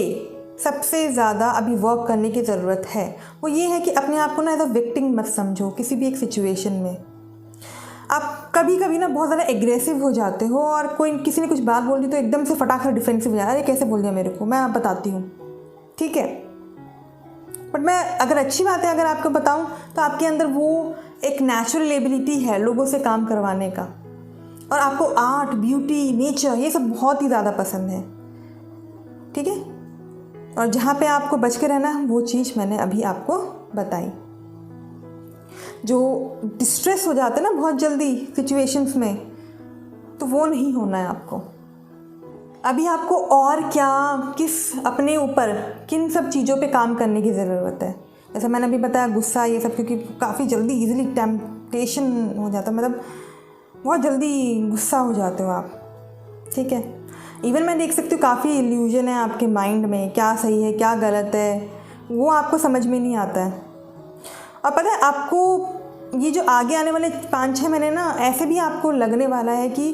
[SPEAKER 1] सबसे ज़्यादा अभी वर्क करने की ज़रूरत है, वो ये है कि अपने आप को ना एज अ विक्टिम मत समझो किसी भी एक सिचुएशन में। आप कभी कभी ना बहुत ज़्यादा एग्रेसिव हो जाते हो, और कोई किसी ने कुछ बात बोल दी तो एकदम से फटाक से डिफेंसिव हो जाए, अरे कैसे बोल दिया मेरे को, मैं आप बताती हूँ। ठीक है। बट मैं अगर अच्छी बात है अगर आपको बताऊं तो आपके अंदर वो एक नेचुरल एबिलिटी है लोगों से काम करवाने का, और आपको आर्ट, ब्यूटी, नेचर, ये सब बहुत ही ज़्यादा पसंद है। ठीक है। और जहाँ पे आपको बच के रहना है वो चीज़ मैंने अभी आपको बताई। जो डिस्ट्रेस हो जाते हैं ना बहुत जल्दी सिचुएशंस में, तो वो नहीं होना है आपको। अभी आपको और क्या, किस अपने ऊपर किन सब चीज़ों पे काम करने की ज़रूरत है। जैसे मैंने अभी बताया गुस्सा, ये सब, क्योंकि काफ़ी जल्दी इजीली टेम्पटेशन हो जाता है, मतलब बहुत जल्दी गुस्सा हो जाते हो आप। ठीक है। इवन मैं देख सकती हूँ काफ़ी इल्यूजन है आपके माइंड में, क्या सही है क्या गलत है वो आपको समझ में नहीं आता है। और पता है आपको ये जो आगे आने वाले 5-6 महीने ना, ऐसे भी आपको लगने वाला है कि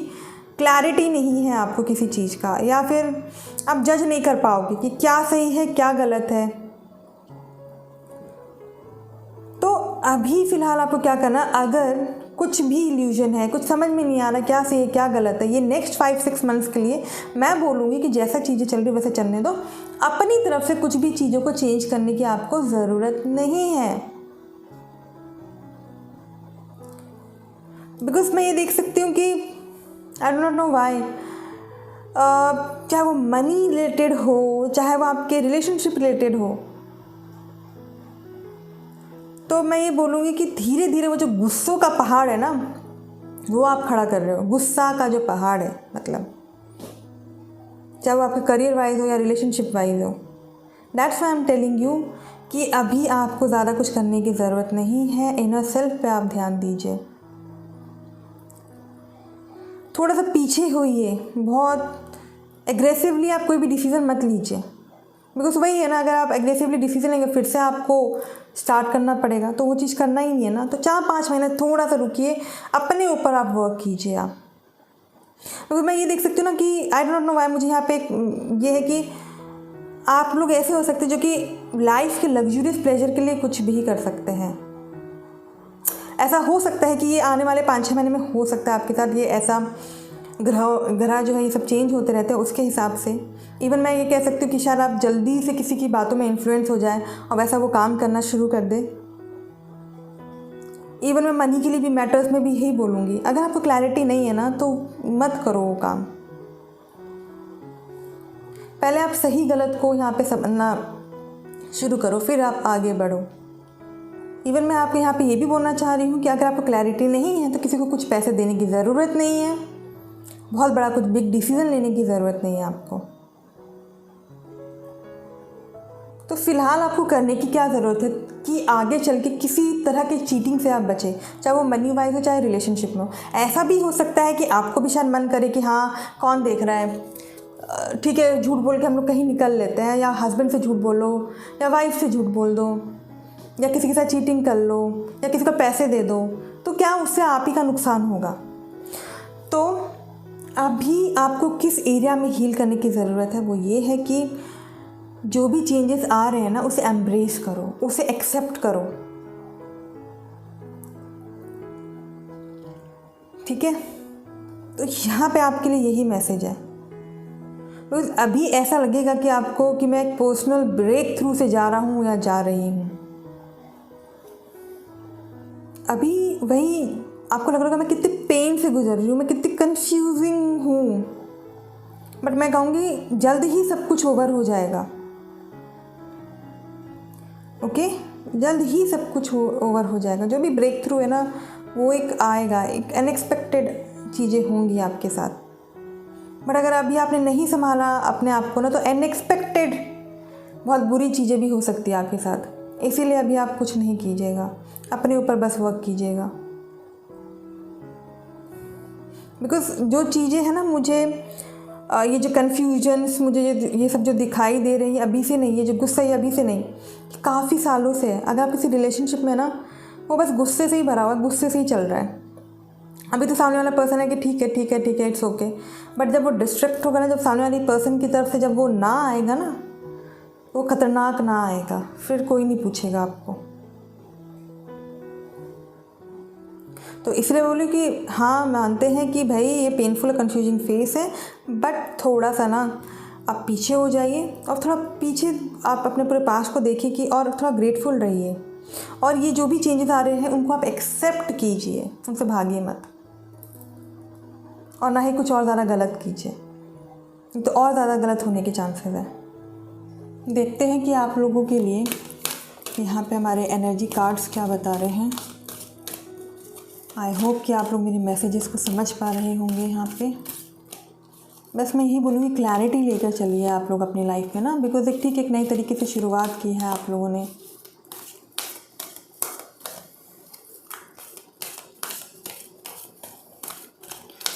[SPEAKER 1] क्लैरिटी नहीं है आपको किसी चीज़ का, या फिर आप जज नहीं कर पाओगे कि क्या सही है क्या गलत है। तो अभी फ़िलहाल आपको क्या करना, अगर कुछ भी इल्यूजन है, कुछ समझ में नहीं आ रहा क्या सही है क्या गलत है, ये नेक्स्ट 5-6 मंथ्स के लिए मैं बोलूँगी कि जैसा चीज़ें चल रही वैसे चलने दो। अपनी तरफ से कुछ भी चीज़ों को चेंज करने की आपको ज़रूरत नहीं है। बिकॉज मैं ये देख सकती हूँ कि आई डोंट नो वाई, चाहे वो मनी रिलेटेड हो, चाहे वो आपके रिलेशनशिप रिलेटेड हो, तो मैं ये बोलूँगी कि धीरे धीरे वो जो गुस्सों का पहाड़ है ना, वो आप खड़ा कर रहे हो। गुस्सा का जो पहाड़ है, मतलब चाहे वो आपके करियर वाइज हो या रिलेशनशिप वाइज हो। That's why I am telling you कि अभी आपको ज़्यादा कुछ करने की ज़रूरत नहीं है। इनर सेल्फ पे आप ध्यान दीजिए, थोड़ा सा पीछे होइए, बहुत एग्रेसिवली आप कोई भी डिसीज़न मत लीजिए। बिकॉज वही है ना, अगर आप एग्रेसिवली डिसीजन लेंगे फिर से आपको स्टार्ट करना पड़ेगा, तो वो चीज़ करना ही नहीं है ना। तो 4-5 महीने थोड़ा सा रुकिए, अपने ऊपर आप वर्क कीजिए आप। तो मैं ये देख सकती हूँ ना कि आई डोंट नो वाई, मुझे यहाँ पे ये है कि आप लोग ऐसे हो सकते हैं जो कि लाइफ के लग्जूरियस प्लेजर के लिए कुछ भी कर सकते हैं। ऐसा हो सकता है कि ये आने वाले 5-6 महीने में हो सकता है आपके साथ ये ऐसा ग्रह जो है ये सब चेंज होते रहते हैं, उसके हिसाब से इवन मैं ये कह सकती हूँ कि शायद आप जल्दी से किसी की बातों में इन्फ्लुएंस हो जाए और वैसा वो काम करना शुरू कर दे। इवन मैं मनी के लिए भी मैटर्स में भी यही बोलूँगी, अगर आपको क्लैरिटी नहीं है ना तो मत करो वो काम। पहले आप सही गलत को यहाँ पे समझना शुरू करो, फिर आप आगे बढ़ो। इवन मैं आपको यहाँ पे ये भी बोलना चाह रही हूँ कि अगर आपको क्लैरिटी नहीं है तो किसी को कुछ पैसे देने की ज़रूरत नहीं है, बहुत बड़ा कुछ बिग डिसीज़न लेने की ज़रूरत नहीं है आपको। तो फ़िलहाल आपको करने की क्या ज़रूरत है कि आगे चल के किसी तरह की चीटिंग से आप बचें, चाहे वो मनी वाइज हो चाहे रिलेशनशिप में हो। ऐसा भी हो सकता है कि आपको भी शायद मन करे कि हाँ कौन देख रहा है, ठीक है झूठ बोल के हम लोग कहीं निकल लेते हैं, या हस्बैंड से झूठ बोलो या वाइफ से झूठ बोल दो, या किसी के साथ चीटिंग कर लो, या किसी को पैसे दे दो, तो क्या उससे आप ही का नुकसान होगा। तो अभी आपको किस एरिया में हील करने की ज़रूरत है, वो ये है कि जो भी चेंजेस आ रहे हैं ना उसे एम्ब्रेस करो, उसे एक्सेप्ट करो, ठीक है। तो यहाँ पे आपके लिए यही मैसेज है। तो अभी ऐसा लगेगा कि आपको कि मैं एक पर्सनल ब्रेक थ्रू से जा रहा हूँ या जा रही हूँ, अभी वही आपको लग रहा होगा मैं कितने पेन से गुजर रही हूँ, मैं कितनी कंफ्यूजिंग हूँ, बट मैं कहूँगी जल्द ही सब कुछ ओवर हो जाएगा। ओके, जल्द ही सब कुछ ओवर हो जाएगा। जो भी ब्रेक थ्रू है ना वो एक आएगा, एक अनएक्सपेक्टेड चीज़ें होंगी आपके साथ। बट अगर अभी आपने नहीं संभाला अपने आप को ना तो अनएक्सपेक्टेड बहुत बुरी चीज़ें भी हो सकती है आपके साथ। इसीलिए अभी आप कुछ नहीं कीजिएगा, अपने ऊपर बस वर्क कीजिएगा। बिकॉज जो चीज़ें हैं ना, मुझे ये जो कन्फ्यूजन्स, मुझे ये सब जो दिखाई दे रही है अभी से नहीं, ये जो गुस्सा है अभी से नहीं, काफ़ी सालों से है। अगर आप किसी रिलेशनशिप में ना वो बस गुस्से से ही भरा हुआ, गुस्से से ही चल रहा है। अभी तो सामने वाला पर्सन है कि ठीक है ठीक है ठीक है इट्स ओके, बट जब वो डिस्ट्रैक्ट होगा ना, जब सामने वाली पर्सन की तरफ से जब वो ना आएगा ना, वो खतरनाक ना आएगा, फिर कोई नहीं पूछेगा आपको। तो इसलिए बोलूँ कि हाँ मानते हैं कि भाई ये पेनफुल कन्फ्यूजिंग फेस है, बट थोड़ा सा ना आप पीछे हो जाइए और थोड़ा पीछे आप अपने पूरे पास्ट को देखिए कि और थोड़ा ग्रेटफुल रहिए, और ये जो भी चेंजेस आ रहे हैं उनको आप एक्सेप्ट कीजिए, उनसे भागिए मत, और ना ही कुछ और ज़्यादा गलत कीजिए, तो और ज़्यादा गलत होने के चांसेस हैं। देखते हैं कि आप लोगों के लिए यहाँ पे हमारे एनर्जी कार्ड्स क्या बता रहे हैं। आई होप कि आप लोग मेरे मैसेजेस को समझ पा रहे होंगे। यहाँ पे बस मैं यही बोलूँगी क्लैरिटी लेकर चलिए आप लोग अपनी लाइफ में ना, बिकॉज एक नई तरीके से शुरुआत की है आप लोगों ने।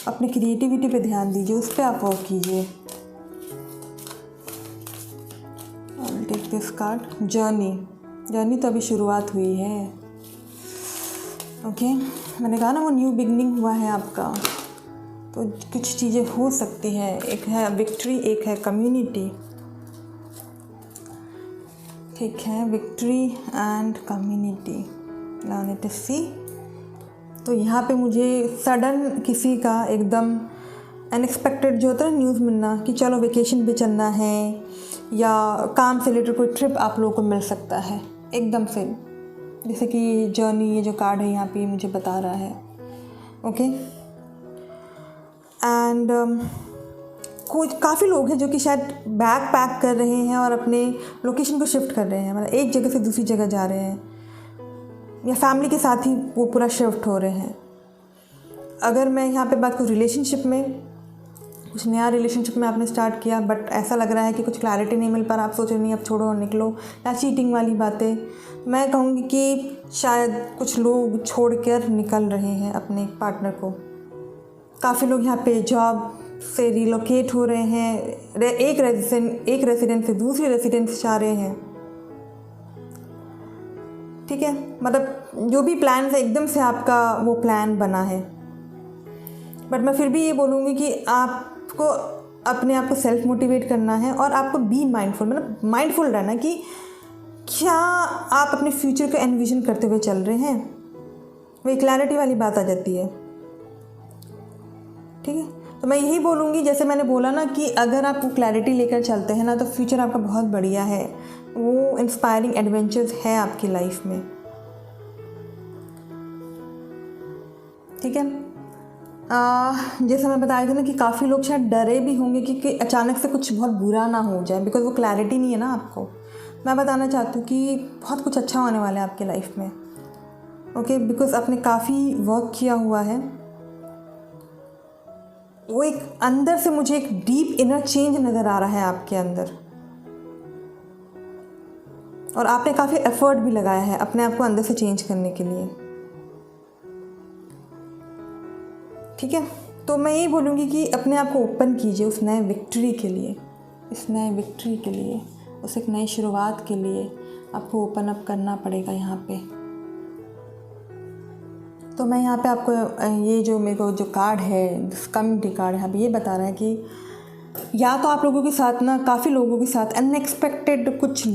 [SPEAKER 1] अपनी क्रिएटिविटी पे ध्यान दीजिए, उस पर आप वर्क कीजिए। टेक दिस कार्ड, जर्नी तो अभी शुरुआत हुई है। ओके, मैंने कहा ना वो न्यू बिगनिंग हुआ है आपका, तो कुछ चीज़ें हो सकती हैं। एक है विक्ट्री, एक है कम्युनिटी। ठीक है, victory and community. Now let us see. तो यहाँ पे मुझे सडन किसी का एकदम अनएक्सपेक्टेड जो होता है न्यूज़ मिलना कि चलो वेकेशन पे चलना है, या काम से रिलेटेड कोई ट्रिप आप लोगों को मिल सकता है एकदम से, जैसे कि जर्नी, ये जो कार्ड है यहाँ पे मुझे बता रहा है। ओके, एंड कुछ काफ़ी लोग हैं जो कि शायद बैग पैक कर रहे हैं और अपने लोकेशन को शिफ्ट कर रहे हैं, मतलब एक जगह से दूसरी जगह जा रहे हैं, या फैमिली के साथ ही वो पूरा शिफ्ट हो रहे हैं। अगर मैं यहाँ पे बात करूँ रिलेशनशिप में, कुछ नया रिलेशनशिप में आपने स्टार्ट किया बट ऐसा लग रहा है कि कुछ क्लैरिटी नहीं मिल पा रहा, आप सोच रहे नहीं अब छोड़ो और निकलो, या चीटिंग वाली बातें, मैं कहूँगी कि शायद कुछ लोग छोड़कर निकल रहे हैं अपने पार्टनर को। काफ़ी लोग यहाँ पे जॉब से रिलोकेट हो रहे हैं, एक रेसिडेंस से दूसरी रेसिडेंस जा रहे हैं। ठीक है, मतलब जो भी प्लान है एकदम से आपका वो प्लान बना है। बट मैं फिर भी ये बोलूँगी कि आपको अपने आप को सेल्फ मोटिवेट करना है और आपको बी माइंडफुल, मतलब माइंडफुल रहना कि क्या आप अपने फ्यूचर को एनविजन करते हुए चल रहे हैं। वही क्लैरिटी वाली बात आ जाती है। ठीक है, तो मैं यही बोलूँगी, जैसे मैंने बोला ना कि अगर आप वो क्लैरिटी लेकर चलते हैं ना तो फ्यूचर आपका बहुत बढ़िया है, वो इंस्पायरिंग एडवेंचर्स है आपकी लाइफ में। ठीक है, जैसे मैं बताया था ना कि काफ़ी लोग शायद डरे भी होंगे कि अचानक से कुछ बहुत बुरा ना हो जाए, बिकॉज वो क्लैरिटी नहीं है ना आपको। मैं बताना चाहती हूँ कि बहुत कुछ अच्छा होने वाला है आपकी लाइफ में। ओके, बिकॉज आपने काफ़ी वर्क किया हुआ है। वो एक अंदर से मुझे एक डीप इनर चेंज नज़र आ रहा है आपके अंदर, और आपने काफ़ी एफर्ट भी लगाया है अपने आप को अंदर से चेंज करने के लिए। ठीक है, तो मैं यही बोलूँगी कि अपने आप को ओपन कीजिए उस नए विक्ट्री के लिए, उस एक नई शुरुआत के लिए आपको ओपन अप करना पड़ेगा यहाँ पे। तो मैं यहाँ पे आपको ये जो मेरे को जो कार्ड है, कम्युनिटी कार्ड है, ये बता रहा है कि या तो आप लोगों के साथ ना, काफ़ी लोगों के साथ अनएक्सपेक्टेड कुछ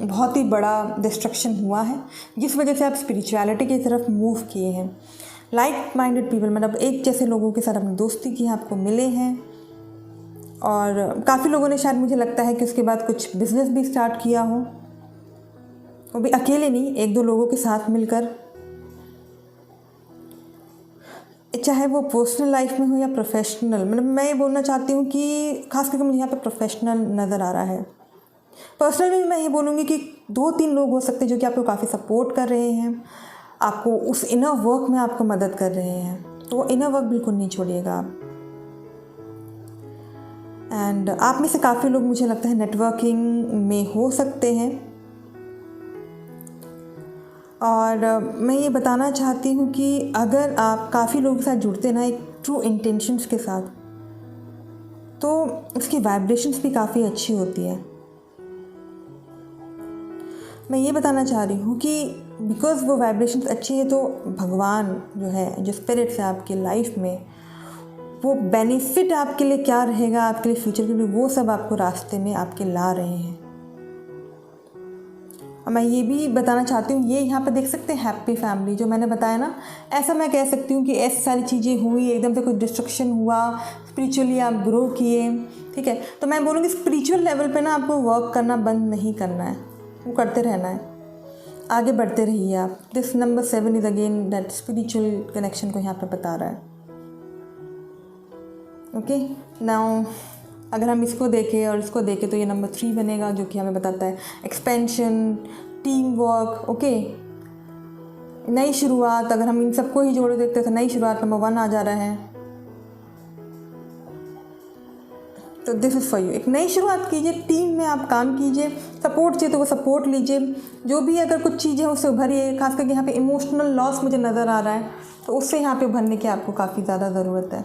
[SPEAKER 1] बहुत ही बड़ा डिस्ट्रक्शन हुआ है, जिस वजह से आप स्पिरिचुअलिटी की तरफ मूव किए हैं। लाइक माइंडेड पीपल, मतलब एक जैसे लोगों के साथ अपनी दोस्ती की, आपको मिले हैं, और काफ़ी लोगों ने शायद, मुझे लगता है कि उसके बाद कुछ बिजनेस भी स्टार्ट किया हो, वो भी अकेले नहीं, एक दो लोगों के साथ मिलकर, चाहे वो पर्सनल लाइफ में हो या प्रोफेशनल। मतलब मैं ये बोलना चाहती हूँ कि खास करके मुझे यहाँ पे प्रोफेशनल नज़र आ रहा है। पर्सनल में मैं ये बोलूँगी कि 2-3 लोग हो सकते हैं जो कि आपको काफ़ी सपोर्ट कर रहे हैं, आपको उस इनर वर्क में आपको मदद कर रहे हैं, तो वो इनर वर्क बिल्कुल नहीं छोड़िएगा आप। एंड आप में से काफ़ी लोग, मुझे लगता है, नेटवर्किंग में हो सकते हैं। और मैं ये बताना चाहती हूँ कि अगर आप काफ़ी लोगों के साथ जुड़ते हैं ना एक ट्रू इंटेंशंस के साथ, तो उसकी वाइब्रेशंस भी काफ़ी अच्छी होती है। मैं ये बताना चाह रही हूँ कि बिकॉज़ वो वाइब्रेशंस अच्छी है, तो भगवान जो है, जो स्पिरिट्स है आपकी लाइफ में, वो बेनिफिट आपके लिए क्या रहेगा, आपके लिए फ्यूचर के लिए, वो सब आपको रास्ते में आपके ला रहे हैं। और मैं ये भी बताना चाहती हूँ, ये यहाँ पे देख सकते हैं हैप्पी फैमिली, जो मैंने बताया ना, ऐसा मैं कह सकती हूँ कि ऐसी सारी चीज़ें हुई, एकदम से कुछ डिस्ट्रक्शन हुआ, स्पिरिचुअली आप ग्रो किए। ठीक है, तो मैं बोलूँगी स्पिरिचुअल लेवल पे ना आपको वर्क करना बंद नहीं करना है, वो करते रहना है, आगे बढ़ते रहिए आप। This number 7 is again that spiritual connection को यहाँ पे बता रहा है। ओके, नाउ अगर हम इसको देखें और इसको देखें तो ये नंबर 3 बनेगा, जो कि हमें बताता है एक्सपेंशन, टीम वर्क। ओके, नई शुरुआत, अगर हम इन सबको ही जोड़े देखते हैं तो नई शुरुआत नंबर 1 आ जा रहा है। तो दिस इज़ फॉर यू, एक नई शुरुआत कीजिए, टीम में आप काम कीजिए, सपोर्ट चाहिए तो वो सपोर्ट लीजिए, जो भी अगर कुछ चीज़ें उससे उभरिए। खास करके यहाँ पे इमोशनल लॉस मुझे नज़र आ रहा है, तो उससे यहाँ पे उभरने की आपको काफ़ी ज़्यादा ज़रूरत है।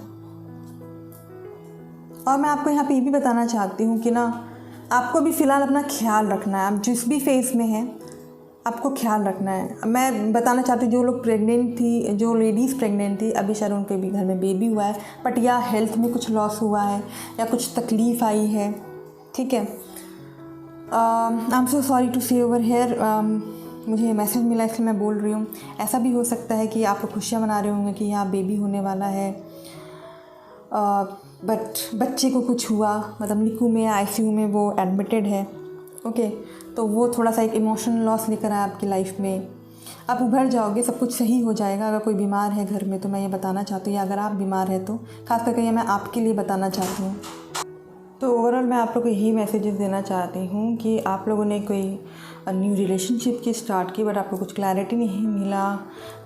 [SPEAKER 1] और मैं आपको यहाँ पे ये भी बताना चाहती हूँ कि ना, आपको भी फ़िलहाल अपना ख्याल रखना है। आप जिस भी फेज़ में हैं, आपको ख्याल रखना है। मैं बताना चाहती हूँ जो लोग प्रेग्नेंट थी, जो लेडीज़ प्रेग्नेंट थी, अभी शायद उनके भी घर में बेबी हुआ है, बट या हेल्थ में कुछ लॉस हुआ है या कुछ तकलीफ़ आई है, ठीक है। I am so sorry to say over here, मुझे मैसेज मिला इसलिए मैं बोल रही हूँ। ऐसा भी हो सकता है कि आप खुशियाँ मना रहे होंगे कि यहाँ बेबी होने वाला है, बट बच्चे को कुछ हुआ, मतलब निकू में आईसीयू में वो एडमिटेड है, ओके। तो वो थोड़ा सा एक इमोशनल लॉस लेकर आया आपकी लाइफ में। आप उभर जाओगे, सब कुछ सही हो जाएगा। अगर कोई बीमार है घर में तो मैं ये बताना चाहती हूँ, या अगर आप बीमार हैं तो खास करके ये मैं आपके लिए बताना चाहती हूँ। तो ओवरऑल मैं आप लोगों को यही मैसेजेस देना चाहती हूँ कि आप लोगों ने कोई न्यू रिलेशनशिप की स्टार्ट की, बट आपको कुछ क्लैरिटी नहीं मिला,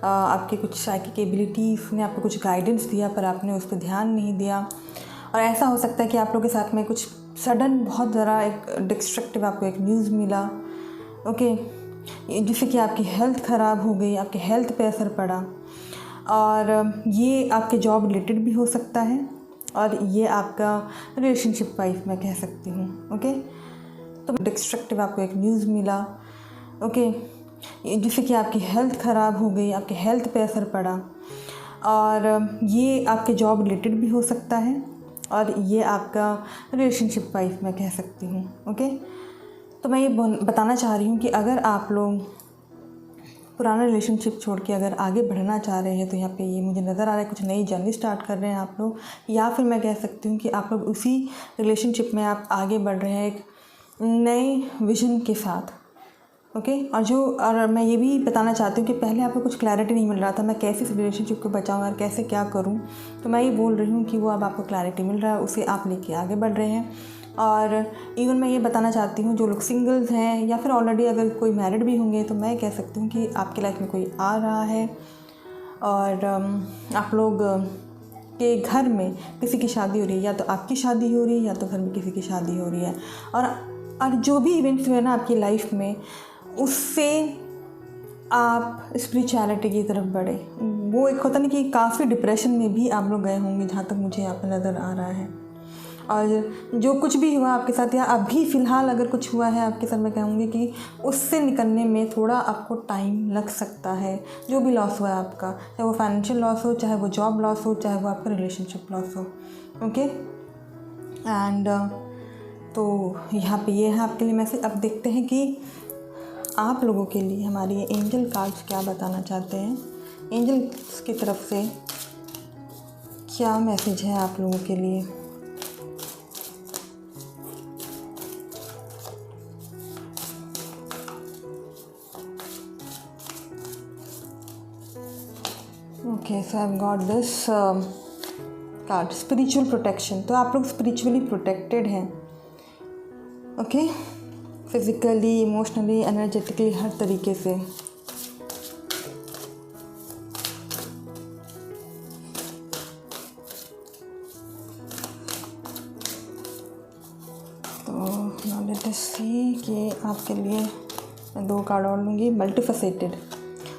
[SPEAKER 1] आपके कुछ साइकिक एबिलिटीज़ ने आपको कुछ गाइडेंस दिया पर आपने उस पर ध्यान नहीं दिया। और ऐसा हो सकता है कि आप लोगों के साथ में कुछ सडन बहुत ज़रा एक डिस्ट्रक्टिव आपको एक न्यूज़ मिला, ओके, जिससे कि आपकी हेल्थ ख़राब हो गई, आपके हेल्थ पे असर पड़ा। और ये आपके जॉब रिलेटेड भी हो सकता है और ये आपका रिलेशनशिप वाइज मैं कह सकती हूँ, ओके। तो डिस्ट्रक्टिव आपको एक न्यूज़ मिला, ओके, जिससे कि आपकी हेल्थ ख़राब हो गई, आपके हेल्थ पे असर पड़ा। और ये आपके जॉब रिलेटेड भी हो सकता है और ये आपका रिलेशनशिप वाइज मैं कह सकती हूँ, ओके। तो मैं ये बताना चाह रही हूँ कि अगर आप लोग पुराना रिलेशनशिप छोड़ के अगर आगे बढ़ना चाह रहे हैं तो यहाँ पे ये मुझे नज़र आ रहा है कुछ नई जर्नी स्टार्ट कर रहे हैं आप लोग, या फिर मैं कह सकती हूँ कि आप लोग उसी रिलेशनशिप में आप आगे बढ़ रहे हैं एक नए विजन के साथ, ओके। और मैं ये भी बताना चाहती हूँ कि पहले आपको कुछ क्लैरिटी नहीं मिल रहा था, मैं कैसे इस रिलेशनशिप को बचाऊँ और कैसे क्या करूँ। तो मैं ये बोल रही हूँ कि वो अब आपको क्लैरिटी मिल रहा है, उसे आप लेके आगे बढ़ रहे हैं। और इवन मैं ये बताना चाहती हूँ जो लोग सिंगल्स हैं या फिर ऑलरेडी अगर कोई मैरिड भी होंगे तो मैं कह सकती हूँ कि आपकी लाइफ में कोई आ रहा है और आप लोग के घर में किसी की शादी हो रही है, या तो आपकी शादी हो रही है या तो घर में किसी की शादी हो रही है। और जो भी इवेंट्स हुए ना आपकी लाइफ में, उससे आप स्पिरिचुअलिटी की तरफ बढ़े। वो एक होता नहीं कि काफ़ी डिप्रेशन में भी आप लोग गए होंगे, जहाँ तक मुझे यहाँ पर नज़र आ रहा है। और जो कुछ भी हुआ आपके साथ या अभी फ़िलहाल अगर कुछ हुआ है आपके साथ, मैं कहूँगी कि उससे निकलने में थोड़ा आपको टाइम लग सकता है। जो भी लॉस हुआ है आपका, चाहे वो फाइनेंशियल लॉस हो, चाहे वो जॉब लॉस हो, चाहे वो आपका रिलेशनशिप लॉस हो, ओके। एंड तो यहाँ पे ये है आपके लिए मैसेज। अब देखते हैं कि आप लोगों के लिए हमारी ये एंजल कार्ड्स क्या बताना चाहते हैं। एंजल्स की तरफ से क्या मैसेज है आप लोगों के लिए। Okay, so I have got this card, spiritual protection. तो आप लोग स्पिरिचुअली प्रोटेक्टेड हैं, ओके, फिज़िकली, इमोशनली, एनर्जेटिकली, हर तरीके से। तो नाउ लेट अस सी कि आपके लिए मैं 2 कार्ड और लूँगी। मल्टीफेसेटेड,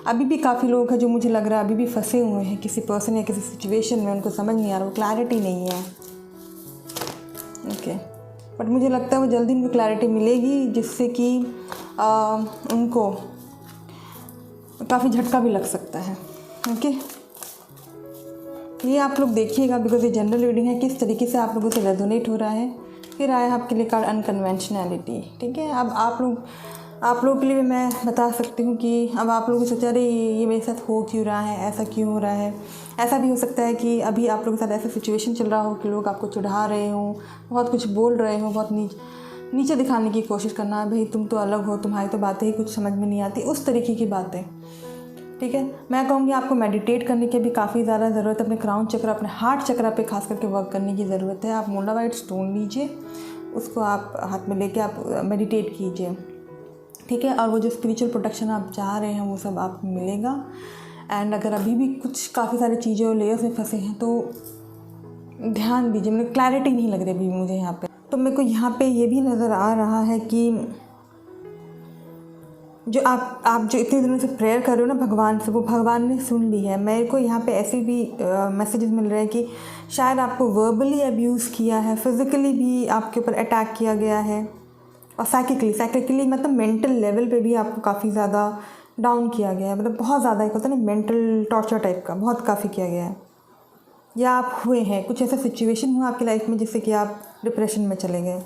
[SPEAKER 1] अभी भी काफ़ी लोग हैं जो मुझे लग रहा है अभी भी फंसे हुए हैं किसी पर्सन या किसी सिचुएशन में, उनको समझ नहीं आ रहा, वो क्लैरिटी नहीं है, ओके। बट मुझे लगता है वो जल्दी उनको क्लैरिटी मिलेगी, जिससे कि उनको काफ़ी झटका भी लग सकता है, ओके। ये आप लोग देखिएगा, बिकॉज ये जनरल रीडिंग है, किस तरीके से आप लोगों से रेजोनेट हो रहा है। फिर आया आपके लिए कार्ड अनकन्वेंशनैलिटी, ठीक है। अब आप लोगों के लिए मैं बता सकती हूँ कि अब आप लोग सोचा रहे ये मेरे साथ हो क्यों रहा है, ऐसा क्यों हो रहा है। ऐसा भी हो सकता है कि अभी आप लोगों के साथ ऐसा सिचुएशन चल रहा हो कि लोग आपको चिढ़ा रहे हों, बहुत कुछ बोल रहे हों, बहुत नीचे दिखाने की कोशिश करना, भाई तुम तो अलग हो, तुम्हारी तो बातें ही कुछ समझ में नहीं आती, उस तरीके की बातें, ठीक है। मैं कहूँगी आपको मेडिटेट करने की भी काफ़ी ज़्यादा ज़रूरत है। अपने क्राउन चक्र, अपने हार्ट चक्र पे खास करके वर्क करने की ज़रूरत है। आप मोल्डावाइट स्टोन लीजिए, उसको आप हाथ में लेके आप मेडिटेट कीजिए, ठीक है। और वो जो स्पिरिचुअल प्रोटेक्शन आप चाह रहे हैं वो सब आपको मिलेगा। एंड अगर अभी भी कुछ काफ़ी सारी चीज़ें और लेयर्स में फंसे हैं तो ध्यान दीजिए, मतलब क्लैरिटी नहीं लग रही अभी मुझे यहाँ पे। तो मेरे को यहाँ पे ये भी नज़र आ रहा है कि जो आप जो इतने दिनों से प्रेयर कर रहे हो ना भगवान से, वो भगवान ने सुन ली है। मेरे को यहाँ पे ऐसे भी मैसेजेस मिल रहे हैं कि शायद आपको वर्बली अब्यूज़ किया है, फिज़िकली भी आपके ऊपर अटैक किया गया है, और साइकिकली मतलब मेंटल लेवल पे भी आपको काफ़ी ज़्यादा डाउन किया गया है, मतलब बहुत ज़्यादा एक होता है ना मेंटल टॉर्चर टाइप का, बहुत काफ़ी किया गया है, या आप हुए हैं, कुछ ऐसा सिचुएशन हुआ आपकी लाइफ में जिससे कि आप डिप्रेशन में चले गए।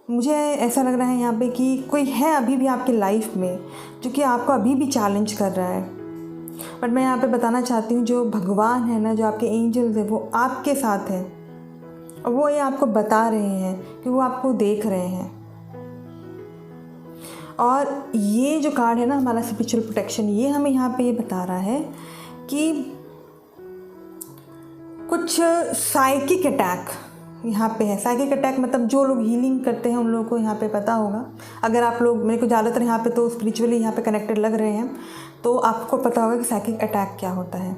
[SPEAKER 1] मुझे ऐसा लग रहा है यहाँ पे कि कोई है अभी भी आपकी लाइफ में जो कि आपको अभी भी चैलेंज कर रहा है, बट मैं यहाँ पे बताना चाहती हूँ जो भगवान है ना, जो आपके एंजल्स है, वो आपके साथ है और वो ये आपको बता रहे हैं कि वो आपको देख रहे हैं। और ये जो कार्ड है ना हमारा स्पिरिचुअल प्रोटेक्शन, ये हमें यहाँ पे ये बता रहा है कि कुछ साइकिक अटैक यहाँ पे है। साइकिक अटैक मतलब जो लोग हीलिंग करते हैं उन लोगों को यहाँ पे पता होगा। अगर आप लोग, मेरे को ज़्यादातर यहाँ पे तो स्पिरिचुअली यहाँ पे कनेक्टेड लग रहे हैं, तो आपको पता होगा कि साइकिक अटैक क्या होता है।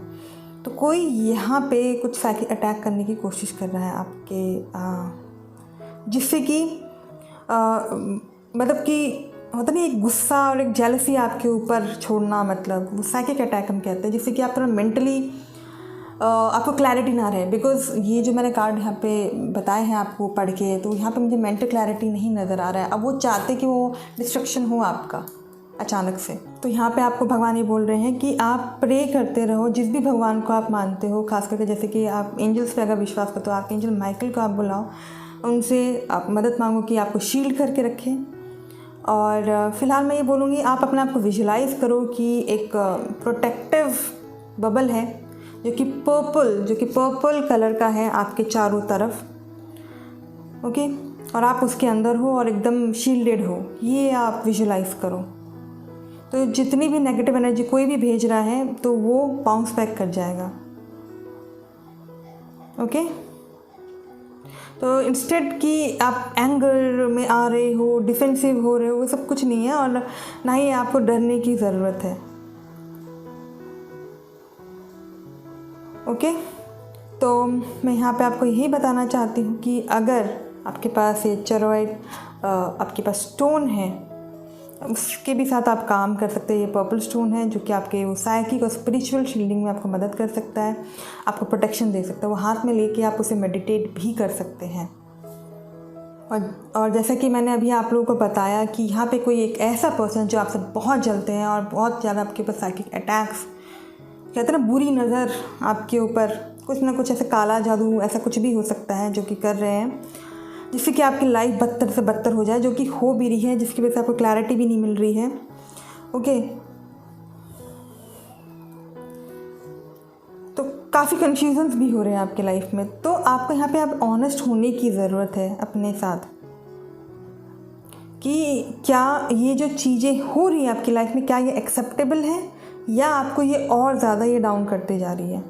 [SPEAKER 1] तो कोई यहाँ पे कुछ साइकिक अटैक करने की कोशिश कर रहा है आपके, जिससे कि मतलब कि होता नहीं एक गुस्सा और एक जेलसी आपके ऊपर छोड़ना, मतलब वो साइकिक अटैक हम कहते हैं, जिससे कि आप थोड़ा मेंटली आपको क्लैरिटी ना रहे। बिकॉज ये जो मैंने कार्ड यहाँ पे बताए हैं आपको पढ़ के, तो यहाँ पे मुझे मेंटल क्लैरिटी नहीं नज़र आ रहा है। अब वो चाहते कि वो डिस्ट्रक्शन हो आपका अचानक से। तो यहाँ पे आपको भगवान ये बोल रहे हैं कि आप प्रे करते रहो, जिस भी भगवान को आप मानते हो, खास करके जैसे कि आप एंजल्स पे अगर विश्वास करते हो, आप एंजल माइकल को आप बुलाओ, उनसे आप मदद मांगो कि आपको शील्ड करके रखें। और फ़िलहाल मैं ये बोलूँगी, आप अपने आप को विजुलाइज़ करो कि एक प्रोटेक्टिव बबल है जो कि पर्पल कलर का है आपके चारों तरफ, ओके, और आप उसके अंदर हो और एकदम शील्डेड हो, ये आप विजुलाइज़ करो। तो जितनी भी नेगेटिव एनर्जी कोई भी भेज रहा है तो वो बाउंस बैक कर जाएगा, ओके। तो इंस्टेड कि आप एंगर में आ रहे हो, डिफेंसिव हो रहे हो, वो सब कुछ नहीं है, और ना ही आपको डरने की ज़रूरत है, ओके। तो मैं यहाँ पे आपको यही बताना चाहती हूँ कि अगर आपके पास ये चेरोइड आपके पास स्टोन है, उसके भी साथ आप काम कर सकते हैं। ये पर्पल स्टोन है जो कि आपके वो साइकिक और स्पिरिचुअल शील्डिंग में आपको मदद कर सकता है, आपको प्रोटेक्शन दे सकता है। वो हाथ में लेके आप उसे मेडिटेट भी कर सकते हैं। और जैसा कि मैंने अभी आप लोगों को बताया कि यहाँ पे कोई एक ऐसा पर्सन जो आपसे बहुत जलते हैं और बहुत ज़्यादा आपके ऊपर साइकिक अटैक्स, कहते हैं ना बुरी नज़र आपके ऊपर, कुछ ना कुछ ऐसा काला जादू ऐसा कुछ भी हो सकता है जो कि कर रहे हैं, जिससे कि आपकी लाइफ बदतर से बदतर हो जाए, जो कि हो भी रही है, जिसकी वजह से आपको क्लैरिटी भी नहीं मिल रही है, ओके। तो काफ़ी कन्फ्यूजन्स भी हो रहे हैं आपके लाइफ में। तो आपको यहाँ पे आप ऑनेस्ट होने की ज़रूरत है अपने साथ कि क्या ये जो चीज़ें हो रही हैं आपकी लाइफ में, क्या ये एक्सेप्टेबल है या आपको ये और ज़्यादा ये डाउन करते जा रही है।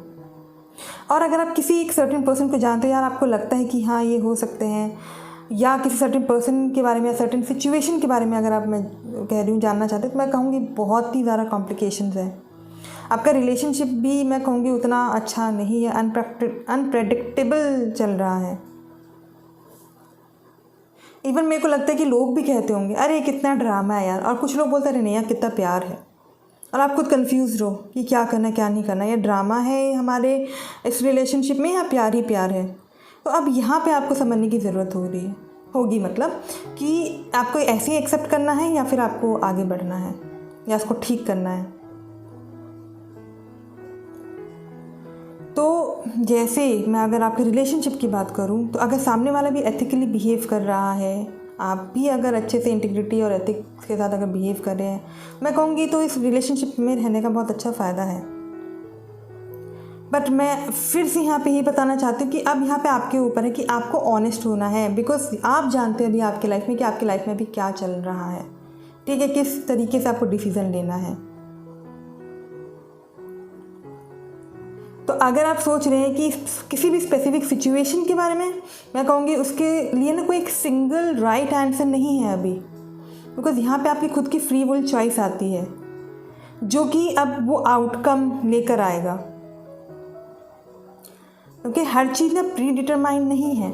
[SPEAKER 1] और अगर आप किसी एक सर्टेन पर्सन को जानते हो, यार आपको लगता है कि हाँ ये हो सकते हैं, या किसी सर्टेन पर्सन के बारे में या सर्टेन सिचुएशन के बारे में अगर आप, मैं कह रही हूँ, जानना चाहते हो, तो मैं कहूँगी बहुत ही ज़्यादा कॉम्प्लिकेशंस है। आपका रिलेशनशिप भी मैं कहूँगी उतना अच्छा नहीं है, अनप्रेडिक्टेबल चल रहा है। इवन मेरे को लगता है कि लोग भी कहते होंगे अरे कितना ड्रामा है यार, और कुछ लोग बोलते हैं नहीं यार कितना प्यार है, और आप खुद कंफ्यूज रहो कि क्या करना है क्या नहीं करना, ये ड्रामा है हमारे इस रिलेशनशिप में या प्यार ही प्यार है। तो अब यहाँ पे आपको समझने की ज़रूरत होगी, मतलब कि आपको ऐसे ही एक्सेप्ट करना है या फिर आपको आगे बढ़ना है या इसको ठीक करना है। तो जैसे मैं अगर आपके रिलेशनशिप की बात करूँ, तो अगर सामने वाला भी एथिकली बिहेव कर रहा है, आप भी अगर अच्छे से इंटीग्रिटी और एथिक्स के साथ अगर बिहेव कर रहे हैं, मैं कहूँगी तो इस रिलेशनशिप में रहने का बहुत अच्छा फ़ायदा है। बट मैं फिर से यहाँ पे ये बताना चाहती हूँ कि अब यहाँ पे आपके ऊपर है कि आपको ऑनेस्ट होना है, बिकॉज आप जानते हैं अभी आपकी लाइफ में कि आपकी लाइफ में अभी क्या चल रहा है, ठीक है, किस तरीके से आपको डिसीज़न लेना है। तो अगर आप सोच रहे हैं कि किसी भी स्पेसिफिक सिचुएशन के बारे में, मैं कहूँगी उसके लिए ना कोई एक सिंगल राइट आंसर नहीं है अभी, बिकॉज यहाँ पे आपकी खुद की फ्री विल चॉइस आती है जो कि अब वो आउटकम लेकर आएगा, क्योंकि हर चीज़ ना प्री डिटरमाइंड नहीं है।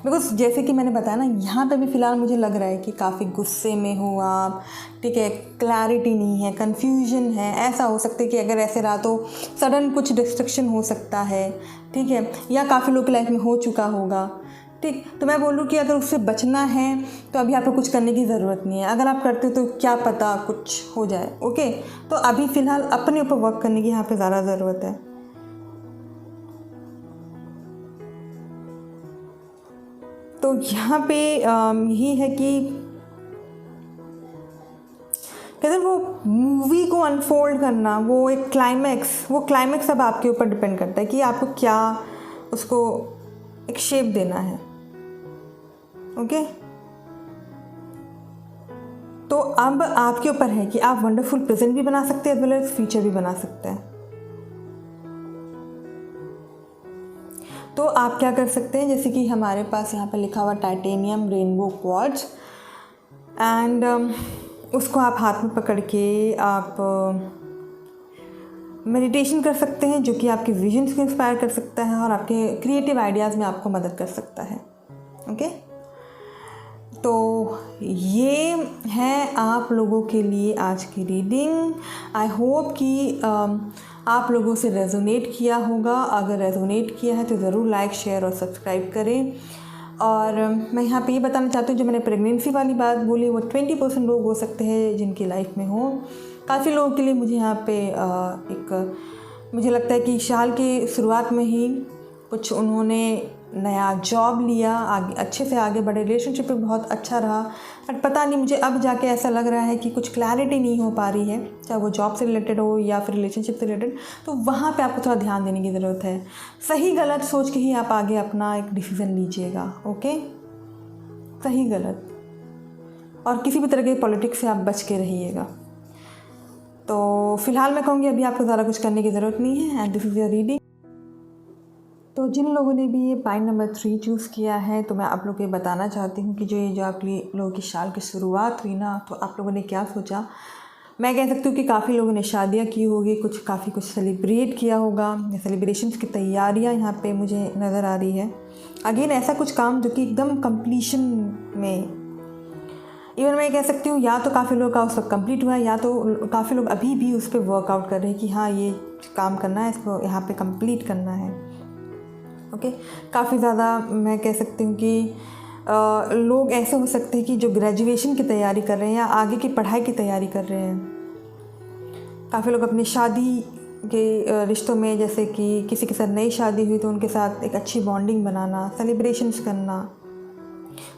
[SPEAKER 1] बिकॉज जैसे कि मैंने बताया ना, यहाँ पे भी फ़िलहाल मुझे लग रहा है कि काफ़ी गुस्से में हो आप, ठीक है, क्लैरिटी नहीं है, कन्फ्यूजन है। ऐसा हो सकता है कि अगर ऐसे रहा तो सडन कुछ डिस्ट्रक्शन हो सकता है, ठीक है, या काफ़ी लोग की लाइफ में हो चुका होगा, ठीक। तो मैं बोलूँ कि अगर उससे बचना है तो अभी आपको कुछ करने की ज़रूरत नहीं है, अगर आप करते हो तो क्या पता कुछ हो जाए। ओके, तो अभी फ़िलहाल अपने ऊपर वर्क करने की यहाँ पे ज़्यादा ज़रूरत है। तो यहाँ पे यही है कि कहते हैं वो मूवी को अनफोल्ड करना, वो एक क्लाइमैक्स अब आपके ऊपर डिपेंड करता है कि आपको क्या उसको एक शेप देना है। ओके, तो अब आपके ऊपर है कि आप वंडरफुल प्रेजेंट भी बना सकते हैं एज वेल एज फ्यूचर भी बना सकते हैं। तो आप क्या कर सकते हैं, जैसे कि हमारे पास यहाँ पे लिखा हुआ टाइटेनियम रेनबो क्वार्ट्ज, एंड उसको आप हाथ में पकड़ के आप मेडिटेशन कर सकते हैं, जो कि आपके विजन्स को इंस्पायर कर सकता है और आपके क्रिएटिव आइडियाज़ में आपको मदद कर सकता है। ओके, तो ये है आप लोगों के लिए आज की रीडिंग। आई होप कि आप लोगों से रेजोनेट किया होगा। अगर रेजोनेट किया है तो ज़रूर लाइक, शेयर और सब्सक्राइब करें। और मैं यहाँ पे ये बताना चाहती हूँ, जो मैंने प्रेगनेंसी वाली बात बोली वो 20% लोग हो सकते हैं जिनकी लाइफ में हो। काफ़ी लोगों के लिए मुझे यहाँ पे मुझे लगता है कि साल की शुरुआत में ही कुछ उन्होंने नया जॉब लिया, आगे अच्छे से आगे बढ़े, रिलेशनशिप में बहुत अच्छा रहा, बट पता नहीं मुझे अब जाके ऐसा लग रहा है कि कुछ क्लैरिटी नहीं हो पा रही है, चाहे वो जॉब से रिलेटेड हो या फिर रिलेशनशिप से रिलेटेड। तो वहाँ पे आपको थोड़ा ध्यान देने की ज़रूरत है। सही गलत सोच के ही आप आगे अपना एक डिसीज़न लीजिएगा। ओके, सही गलत, और किसी भी तरह के पॉलिटिक्स से आप बच के रहिएगा। तो फिलहाल मैं कहूँगी अभी आपको ज़्यादा कुछ करने की ज़रूरत नहीं है, and this is your reading. तो जिन लोगों ने भी ये पॉइंट नंबर 3 चूज़ किया है, तो मैं आप लोगों को ये बताना चाहती हूँ कि जो आप लोगों की साल की शुरुआत हुई ना, तो आप लोगों ने क्या सोचा। मैं कह सकती हूँ कि काफ़ी लोगों ने शादियाँ की होगी, काफ़ी कुछ सेलिब्रेट किया होगा। सेलिब्रेशंस की तैयारियाँ यहाँ पे मुझे नज़र आ रही है। अगेन ऐसा कुछ काम जो कि एकदम कंप्लीशन में, इवन मैं कह सकती हूँ या तो काफ़ी लोग का उस वक्त कंप्लीट हुआ है, या तो काफ़ी लोग अभी भी उस पर वर्कआउट कर रहे हैं कि हाँ ये काम करना है, इसको यहाँ पे कंप्लीट करना है। ओके, काफ़ी ज़्यादा मैं कह सकती हूँ कि लोग ऐसे हो सकते हैं कि जो ग्रेजुएशन की तैयारी कर रहे हैं या आगे की पढ़ाई की तैयारी कर रहे हैं। काफ़ी लोग अपनी शादी के रिश्तों में, जैसे कि किसी के साथ नई शादी हुई तो उनके साथ एक अच्छी बॉन्डिंग बनाना, सेलिब्रेशंस करना।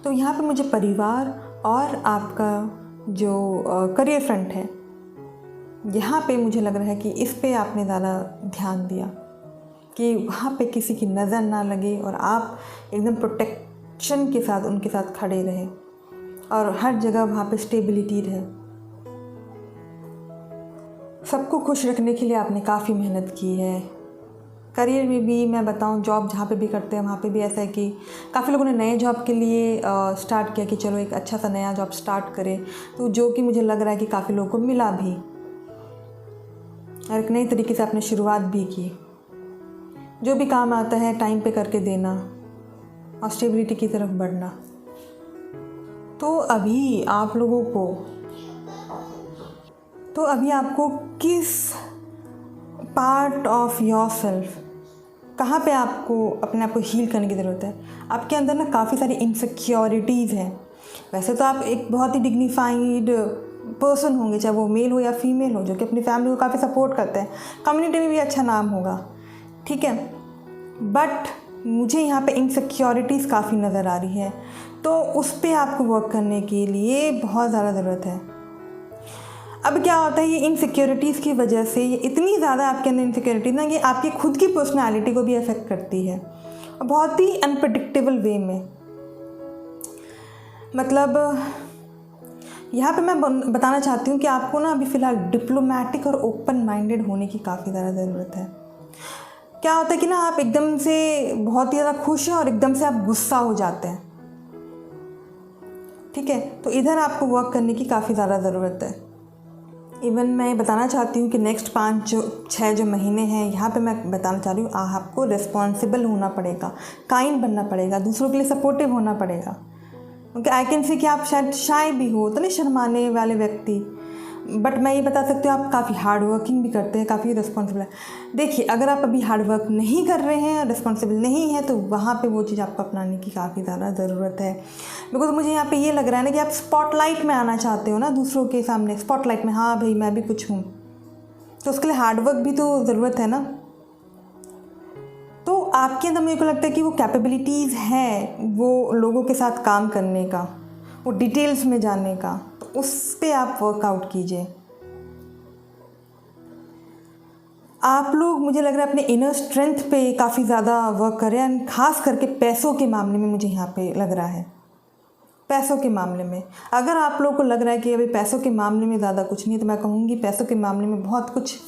[SPEAKER 1] तो यहाँ पे मुझे परिवार और आपका जो करियर फ्रंट है, यहाँ पे मुझे लग रहा है कि इस पे आपने ज़्यादा ध्यान दिया कि वहाँ पे किसी की नज़र ना लगे और आप एकदम प्रोटेक्शन के साथ उनके साथ खड़े रहे और हर जगह वहाँ पे स्टेबिलिटी रहे। सबको खुश रखने के लिए आपने काफ़ी मेहनत की है। करियर में भी मैं बताऊँ, जॉब जहाँ पे भी करते हैं वहाँ पे भी ऐसा है कि काफ़ी लोगों ने नए जॉब के लिए स्टार्ट किया कि चलो एक अच्छा सा नया जॉब स्टार्ट करें, तो जो कि मुझे लग रहा है कि काफ़ी लोगों को मिला भी और एक नई तरीके से आपने शुरुआत भी की। जो भी काम आता है टाइम पे करके देना और स्टेबिलिटी की तरफ बढ़ना। तो अभी आपको किस पार्ट ऑफ योर सेल्फ, कहाँ पे आपको अपने आप को हील करने की ज़रूरत है। आपके अंदर ना काफ़ी सारी इनसिक्योरिटीज़ हैं। वैसे तो आप एक बहुत ही डिग्निफाइड पर्सन होंगे, चाहे वो मेल हो या फीमेल हो, जो कि अपनी फैमिली को काफ़ी सपोर्ट करते हैं, कम्युनिटी में भी अच्छा नाम होगा, ठीक है। बट मुझे यहाँ पे इनसिक्योरिटीज़ काफ़ी नज़र आ रही है, तो उस पर आपको वर्क करने के लिए बहुत ज़्यादा ज़रूरत है। अब क्या होता है, ये इनसिक्योरिटीज़ की वजह से, ये इतनी ज़्यादा आपके अंदर इनसिक्योरिटीज़ ना, ये आपकी खुद की पर्सनैलिटी को भी अफेक्ट करती है, बहुत ही अनप्रेडिक्टेबल वे में। मतलब यहाँ पे मैं बताना चाहती हूँ कि आपको ना अभी फ़िलहाल डिप्लोमेटिक और ओपन माइंडेड होने की काफ़ी ज़्यादा ज़रूरत है। क्या होता है कि ना आप एकदम से बहुत ही ज़्यादा खुश हैं और एकदम से आप गुस्सा हो जाते हैं, ठीक है। तो इधर आपको वर्क करने की काफ़ी ज़्यादा ज़रूरत है। इवन मैं बताना चाहती हूँ कि नेक्स्ट 5-6 महीने हैं, यहाँ पे मैं बताना चाह रही हूँ आपको रिस्पॉन्सिबल होना पड़ेगा, काइंड बनना पड़ेगा, दूसरों के लिए सपोर्टिव होना पड़ेगा। क्योंकि आई कैन से कि आप शायद शाय भी हो, तो नहीं शर्माने वाले व्यक्ति, बट मैं ये बता सकती हूँ आप काफ़ी हार्ड वर्किंग भी करते हैं, काफ़ी रिस्पॉन्सिबल है। देखिए, अगर आप अभी हार्ड वर्क नहीं कर रहे हैं, रिस्पॉन्सिबल नहीं है, तो वहाँ पे वो चीज़ आपको अपनाने की काफ़ी ज़्यादा ज़रूरत है। बिकॉज मुझे यहाँ पे ये लग रहा है ना कि आप स्पॉटलाइट में आना चाहते हो ना, दूसरों के सामने स्पॉटलाइट में, हाँ भाई मैं भी कुछ हूँ, तो उसके लिए हार्ड वर्क भी तो ज़रूरत है ना। तो आपके अंदर मेरे को लगता है कि वो कैपेबिलिटीज़ हैं वो लोगों के साथ काम करने का, वो डिटेल्स में जानने का, तो उस पर आप वर्कआउट कीजिए। आप लोग, मुझे लग रहा है, अपने इनर स्ट्रेंथ पे काफ़ी ज़्यादा वर्क कर रहे हैं, खास करके पैसों के मामले में मुझे यहाँ पे लग रहा है। पैसों के मामले में अगर आप लोगों को लग रहा है कि अभी पैसों के मामले में ज़्यादा कुछ नहीं है, तो मैं कहूँगी पैसों के मामले में बहुत कुछ।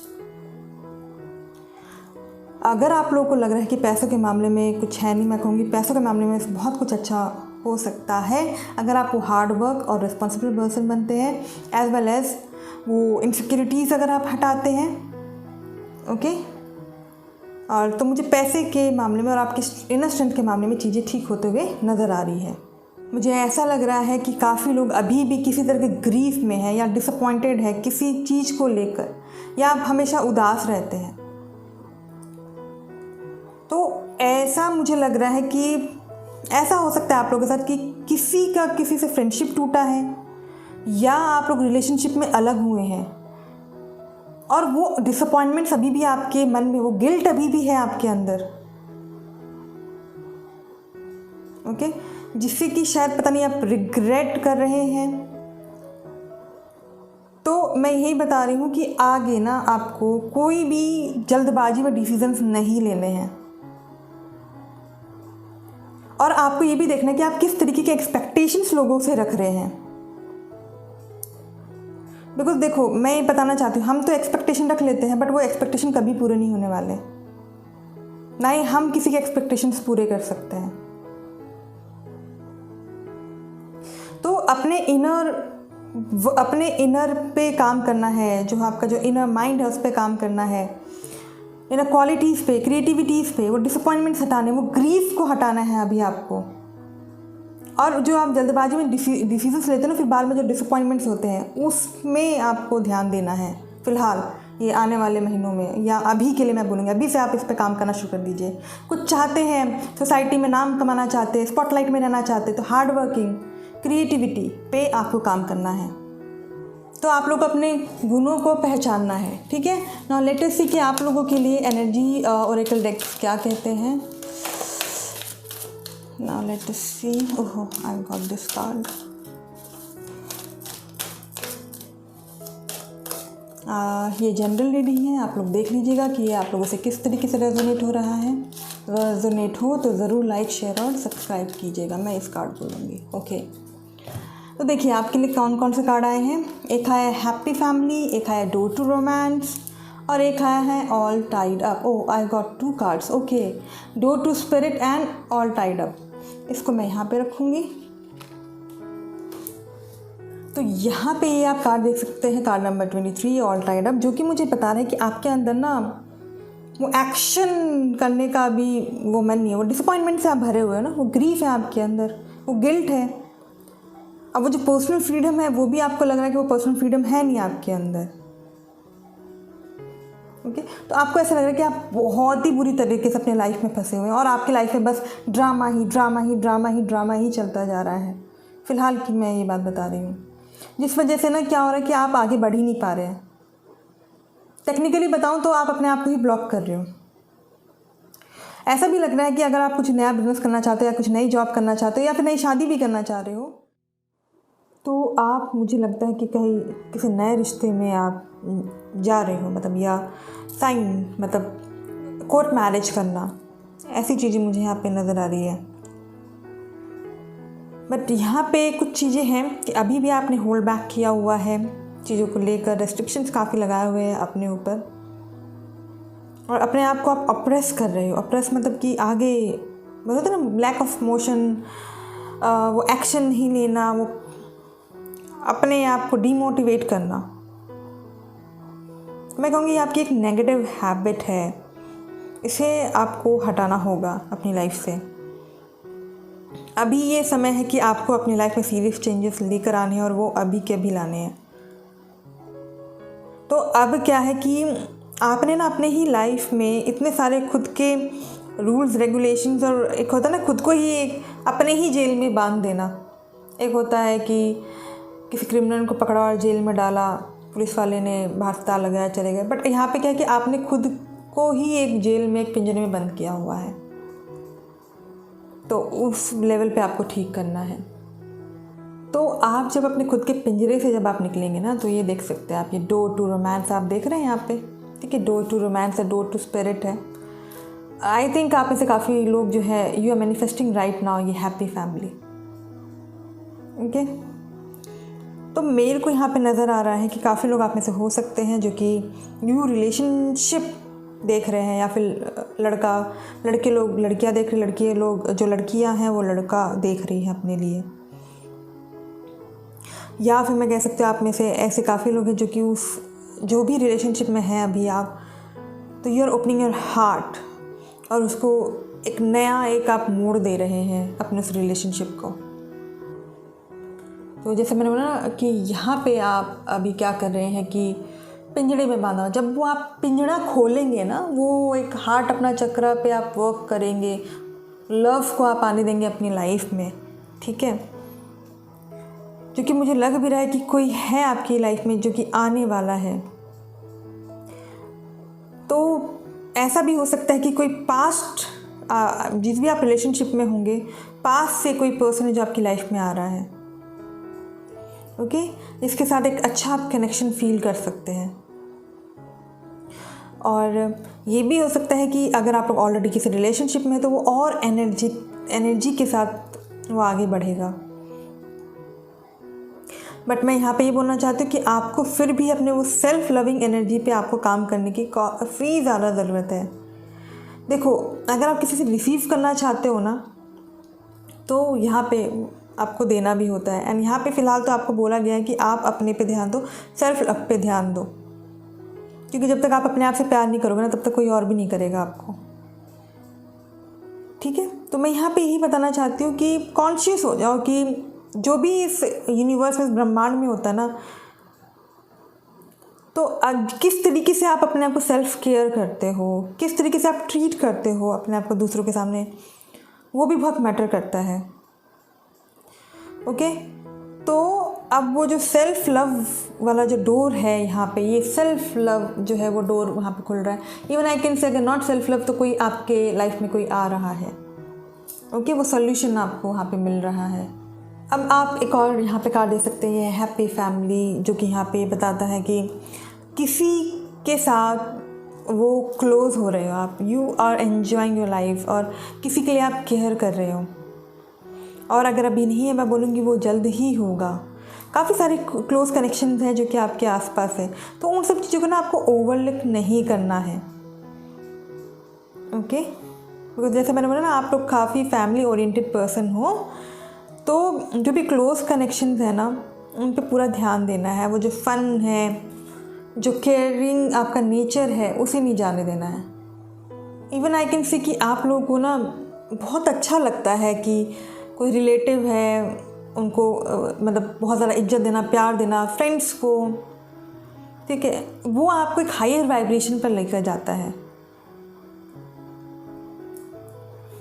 [SPEAKER 1] अगर आप लोगों को लग रहा है कि पैसों के मामले में कुछ है नहीं, मैं कहूँगी पैसों के मामले में बहुत कुछ अच्छा हो सकता है अगर आप वो हार्ड वर्क और रिस्पॉन्सिबल पर्सन बनते हैं, एज वेल एज़ वो इनसिक्योरिटीज़ अगर आप हटाते हैं। ओके, और तो मुझे पैसे के मामले में और आपके इनर स्ट्रेंथ के मामले में चीज़ें ठीक होते हुए नज़र आ रही है। मुझे ऐसा लग रहा है कि काफ़ी लोग अभी भी किसी तरह के ग्रीफ में है या डिसअपॉइंटेड है किसी चीज़ को लेकर, या आप हमेशा उदास रहते हैं। तो ऐसा मुझे लग रहा है कि ऐसा हो सकता है आप लोगों के साथ कि किसी से फ्रेंडशिप टूटा है, या आप लोग रिलेशनशिप में अलग हुए हैं, और वो डिसअपॉइंटमेंट्स अभी भी आपके मन में, वो गिल्ट अभी भी है आपके अंदर। ओके, जिससे कि शायद पता नहीं आप रिग्रेट कर रहे हैं। तो मैं यही बता रही हूँ कि आगे ना आपको कोई भी जल्दबाजी में डिसीजंस नहीं लेने हैं, और आपको ये भी देखना है कि आप किस तरीके के एक्सपेक्टेशंस लोगों से रख रहे हैं। बिकॉज देखो, मैं ये बताना चाहती हूँ, हम तो एक्सपेक्टेशन रख लेते हैं, बट वो एक्सपेक्टेशन कभी पूरे नहीं होने वाले, ना ही हम किसी के एक्सपेक्टेशंस पूरे कर सकते हैं। तो अपने इनर पे काम करना है, जो आपका जो इनर माइंड है उस पर काम करना है, इनर क्वालिटीज़ पे, क्रिएटिविटीज़ पे, वो डिसअपॉइंटमेंट्स हटाने, वो ग्रीफ को हटाना है अभी आपको। और जो आप जल्दबाजी में डिसीजंस लेते हैं ना, फिर बाद में जो डिसअपॉइंटमेंट्स होते हैं उसमें आपको ध्यान देना है। फ़िलहाल ये आने वाले महीनों में, या अभी के लिए मैं बोलूँगी, अभी से आप इस पे काम करना शुरू कर दीजिए। कुछ चाहते हैं, सोसाइटी में नाम कमाना चाहते हैं, स्पॉटलाइट में रहना चाहते हैं, तो हार्ड वर्किंग, क्रिएटिविटी पे आपको काम करना है। तो आप लोग अपने गुणों को पहचानना है, ठीक है। नाउ लेट अस सी कि आप लोगों के लिए एनर्जी ओरेकल डेक्स क्या कहते हैं। Now let us see. Oh, I got this card. ये जनरल रीडिंग है, आप लोग देख लीजिएगा कि ये आप लोगों से किस तरीके से रेजोनेट हो रहा है। रेजोनेट हो तो ज़रूर लाइक, शेयर और सब्सक्राइब कीजिएगा। मैं इस कार्ड को लूँगी। ओके, तो देखिए आपके लिए कौन कौन से कार्ड आए हैं। एक आया है हैप्पी फैमिली, एक आया डोर टू रोमांस, और एक आया है all tied up. Oh, I got 2 cards. Okay, door to spirit and all tied up. इसको मैं यहाँ पे रखूँगी। तो यहाँ पे ये आप कार्ड देख सकते हैं, card number 23 all tied up, जो कि मुझे बता रहा है कि आपके अंदर ना वो एक्शन करने का भी वो मन नहीं है, वो डिसअपॉइंटमेंट से आप भरे हुए हो ना, वो ग्रीफ है आपके अंदर, वो गिल्ट है। अब वो जो पर्सनल फ्रीडम है वो भी आपको लग रहा है कि वो पर्सनल फ्रीडम है नहीं आपके अंदर। ओके, तो आपको ऐसा लग रहा है कि आप बहुत ही बुरी तरीके से अपने लाइफ में फंसे हुए हैं, और आपकी लाइफ में बस ड्रामा ही चलता जा रहा है। फ़िलहाल की मैं ये बात बता रही हूँ, जिस वजह से ना क्या हो रहा है कि आप आगे बढ़ ही नहीं पा रहे हैं। टेक्निकली बताऊँ तो आप अपने आप को ही ब्लॉक कर रहे हो। ऐसा भी लग रहा है कि अगर आप कुछ नया बिजनेस करना चाहते हो, या कुछ नई जॉब करना चाहते हो, या फिर नई शादी भी करना चाह रहे हो, तो आप, मुझे लगता है कि कहीं किसी नए रिश्ते में आप जा रहे हो, मतलब, या साइन, मतलब कोर्ट मैरिज करना, ऐसी चीज़ें मुझे यहाँ पे नज़र आ रही है। बट यहाँ पे कुछ चीज़ें हैं कि अभी भी आपने होल्ड बैक किया हुआ है चीज़ों को लेकर, रेस्ट्रिक्शंस काफ़ी लगाए हुए हैं अपने ऊपर, और अपने आप को आप अप्रेस कर रहे हो। अप्रेस मतलब कि आगे बोलते हैं ना, लैक ऑफ मोशन, वो एक्शन नहीं लेना, वो अपने आप को डीमोटिवेट करना। मैं कहूँगी आपकी एक नेगेटिव हैबिट है, इसे आपको हटाना होगा अपनी लाइफ से। अभी ये समय है कि आपको अपनी लाइफ में सीरियस चेंजेस लेकर आने हैं, और वो अभी के अभी लाने हैं। तो अब क्या है कि आपने ना अपने ही लाइफ में इतने सारे खुद के रूल्स रेगुलेशंस, और एक होता है ना खुद को ही एक अपने ही जेल में बांध देना। एक होता है कि किसी क्रिमिनल को पकड़ा और जेल में डाला, पुलिस वाले ने बाहर से ताला लगाया, चले गए। बट यहाँ पे क्या है कि आपने खुद को ही एक जेल में, एक पिंजरे में बंद किया हुआ है। तो उस लेवल पे आपको ठीक करना है। तो आप जब अपने खुद के पिंजरे से जब आप निकलेंगे ना, तो ये देख सकते हैं आप, ये डोर टू रोमांस आप देख रहे हैं यहाँ पे, ठीक है। डोर टू रोमांस है, डोर टू स्पिरिट है। आई थिंक आप में से काफ़ी लोग जो है, you are manifesting right now ये हैप्पी फैमिली, ओके। तो मेरे को यहाँ पे नज़र आ रहा है कि काफ़ी लोग आप में से हो सकते हैं जो कि न्यू रिलेशनशिप देख रहे हैं, या फिर लड़के लोग लड़कियाँ देख रहे, लड़के लोग जो लड़कियाँ हैं वो लड़का देख रही है अपने लिए। या फिर मैं कह सकती हूँ आप में से ऐसे काफ़ी लोग हैं जो कि उस जो भी रिलेशनशिप में हैं अभी आप, तो you are opening your heart और उसको एक नया एक आप मोड़ दे रहे हैं अपने उस रिलेशनशिप को। तो जैसे मैंने बोला ना कि यहाँ पे आप अभी क्या कर रहे हैं कि पिंजड़े में बांधा। जब वो आप पिंजड़ा खोलेंगे ना, वो एक हार्ट अपना चक्रा पे आप वर्क करेंगे, लव को आप आने देंगे अपनी लाइफ में, ठीक है। क्योंकि मुझे लग भी रहा है कि कोई है आपकी लाइफ में जो कि आने वाला है। तो ऐसा भी हो सकता है कि कोई पास्ट, जिस भी आप रिलेशनशिप में होंगे, पास्ट से कोई पर्सन है जो आपकी लाइफ में आ रहा है, ओके। इसके साथ एक अच्छा आप कनेक्शन फील कर सकते हैं। और ये भी हो सकता है कि अगर आप लोग ऑलरेडी किसी रिलेशनशिप में हैं तो वो और एनर्जी के साथ वो आगे बढ़ेगा। बट मैं यहाँ पे ये बोलना चाहती हूँ कि आपको फिर भी अपने वो सेल्फ लविंग एनर्जी पे आपको काम करने की काफ़ी ज़्यादा ज़रूरत है। देखो, अगर आप किसी से रिसीव करना चाहते हो ना, तो यहाँ पे आपको देना भी होता है। एंड यहाँ पे फ़िलहाल तो आपको बोला गया है कि आप अपने पे ध्यान दो, सेल्फ लव पे ध्यान दो, क्योंकि जब तक आप अपने आप से प्यार नहीं करोगे ना, तब तक कोई और भी नहीं करेगा आपको, ठीक है। तो मैं यहाँ पे यही बताना चाहती हूँ कि कॉन्शियस हो जाओ कि जो भी इस यूनिवर्स में, इस ब्रह्मांड में होता है ना, तो किस तरीके से आप अपने आप को सेल्फ केयर करते हो, किस तरीके से आप ट्रीट करते हो अपने आप को दूसरों के सामने, वो भी बहुत मैटर करता है, ओके। तो अब वो जो सेल्फ लव वाला जो डोर है यहाँ पे, ये सेल्फ लव जो है वो डोर वहाँ पे खुल रहा है। इवन आई कैन से अगर नॉट सेल्फ लव, तो कोई आपके लाइफ में कोई आ रहा है, ओके। वो सॉल्यूशन आपको वहाँ पे मिल रहा है। अब आप एक और यहाँ पे कार्ड दे सकते हैं, हैप्पी फैमिली, जो कि यहाँ पे बताता है कि किसी के साथ वो क्लोज़ हो रहे हो आप, you are enjoying your life, और किसी के लिए आप केयर कर रहे हो। और अगर अभी नहीं है, मैं बोलूँगी वो जल्द ही होगा। काफ़ी सारे क्लोज कनेक्शंस हैं जो कि आपके आसपास है, तो उन सब चीज़ों को ना आपको ओवरलुक नहीं करना है, ओके। बिकॉज जैसे मैंने बोला ना, आप लोग काफ़ी फैमिली ओरिएंटेड पर्सन हो, तो जो भी क्लोज कनेक्शंस है ना, उन पे पूरा ध्यान देना है। वो जो फ़न है, जो केयरिंग आपका नेचर है, उसे नहीं जाने देना है। इवन आई कैन सी कि आप लोगों को ना बहुत अच्छा लगता है कि कोई रिलेटिव है, उनको मतलब बहुत ज़्यादा इज्जत देना, प्यार देना, फ्रेंड्स को, ठीक है, वो आपको एक हायर वाइब्रेशन पर लेकर जाता है।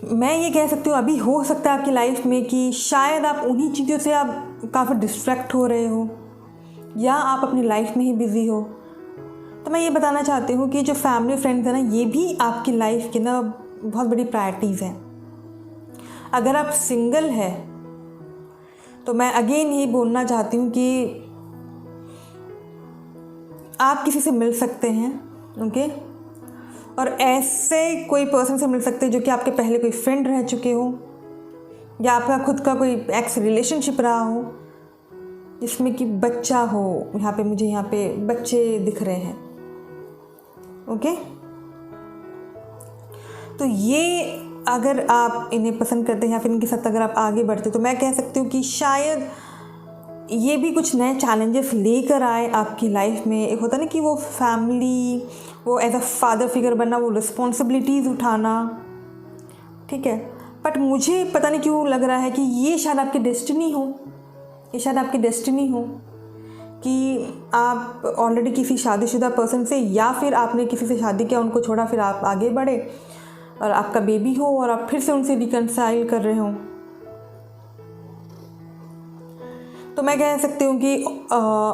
[SPEAKER 1] मैं ये कह सकती हूँ अभी हो सकता है आपकी लाइफ में कि शायद आप उन्हीं चीज़ों से आप काफ़ी डिस्ट्रैक्ट हो रहे हो, या आप अपनी लाइफ में ही बिज़ी हो। तो मैं ये बताना चाहती हूँ कि जो फैमिली फ्रेंड्स हैं ना, ये भी आपकी लाइफ की ना बहुत बड़ी प्रायोरिटीज़ हैं। अगर आप सिंगल है तो मैं अगेन यही बोलना चाहती हूँ कि आप किसी से मिल सकते हैं, ओके। और ऐसे कोई पर्सन से मिल सकते हैं जो कि आपके पहले कोई फ्रेंड रह चुके हो, या आपका खुद का कोई एक्स रिलेशनशिप रहा हो जिसमें कि बच्चा हो। यहाँ पे मुझे यहाँ पे बच्चे दिख रहे हैं, ओके। तो ये अगर आप इन्हें पसंद करते हैं या फिर इनके साथ अगर आप आगे बढ़ते, तो मैं कह सकती हूँ कि शायद ये भी कुछ नए चैलेंजेस लेकर आए आपकी लाइफ में। एक होता ना कि वो फैमिली, वो एज अ फादर फिगर बनना, वो रिस्पॉन्सिबिलिटीज़ उठाना, ठीक है। बट मुझे पता नहीं क्यों लग रहा है कि ये शायद आपकी डेस्टिनी हो, ये शायद आपकी डेस्टिनी हो कि आप ऑलरेडी किसी शादीशुदा पर्सन से या फिर आपने किसी से शादी किया, उनको छोड़ा, फिर आप आगे बढ़े और आपका बेबी हो और आप फिर से उनसे रिकनसाइल कर रहे हो। तो मैं कह सकती हूँ कि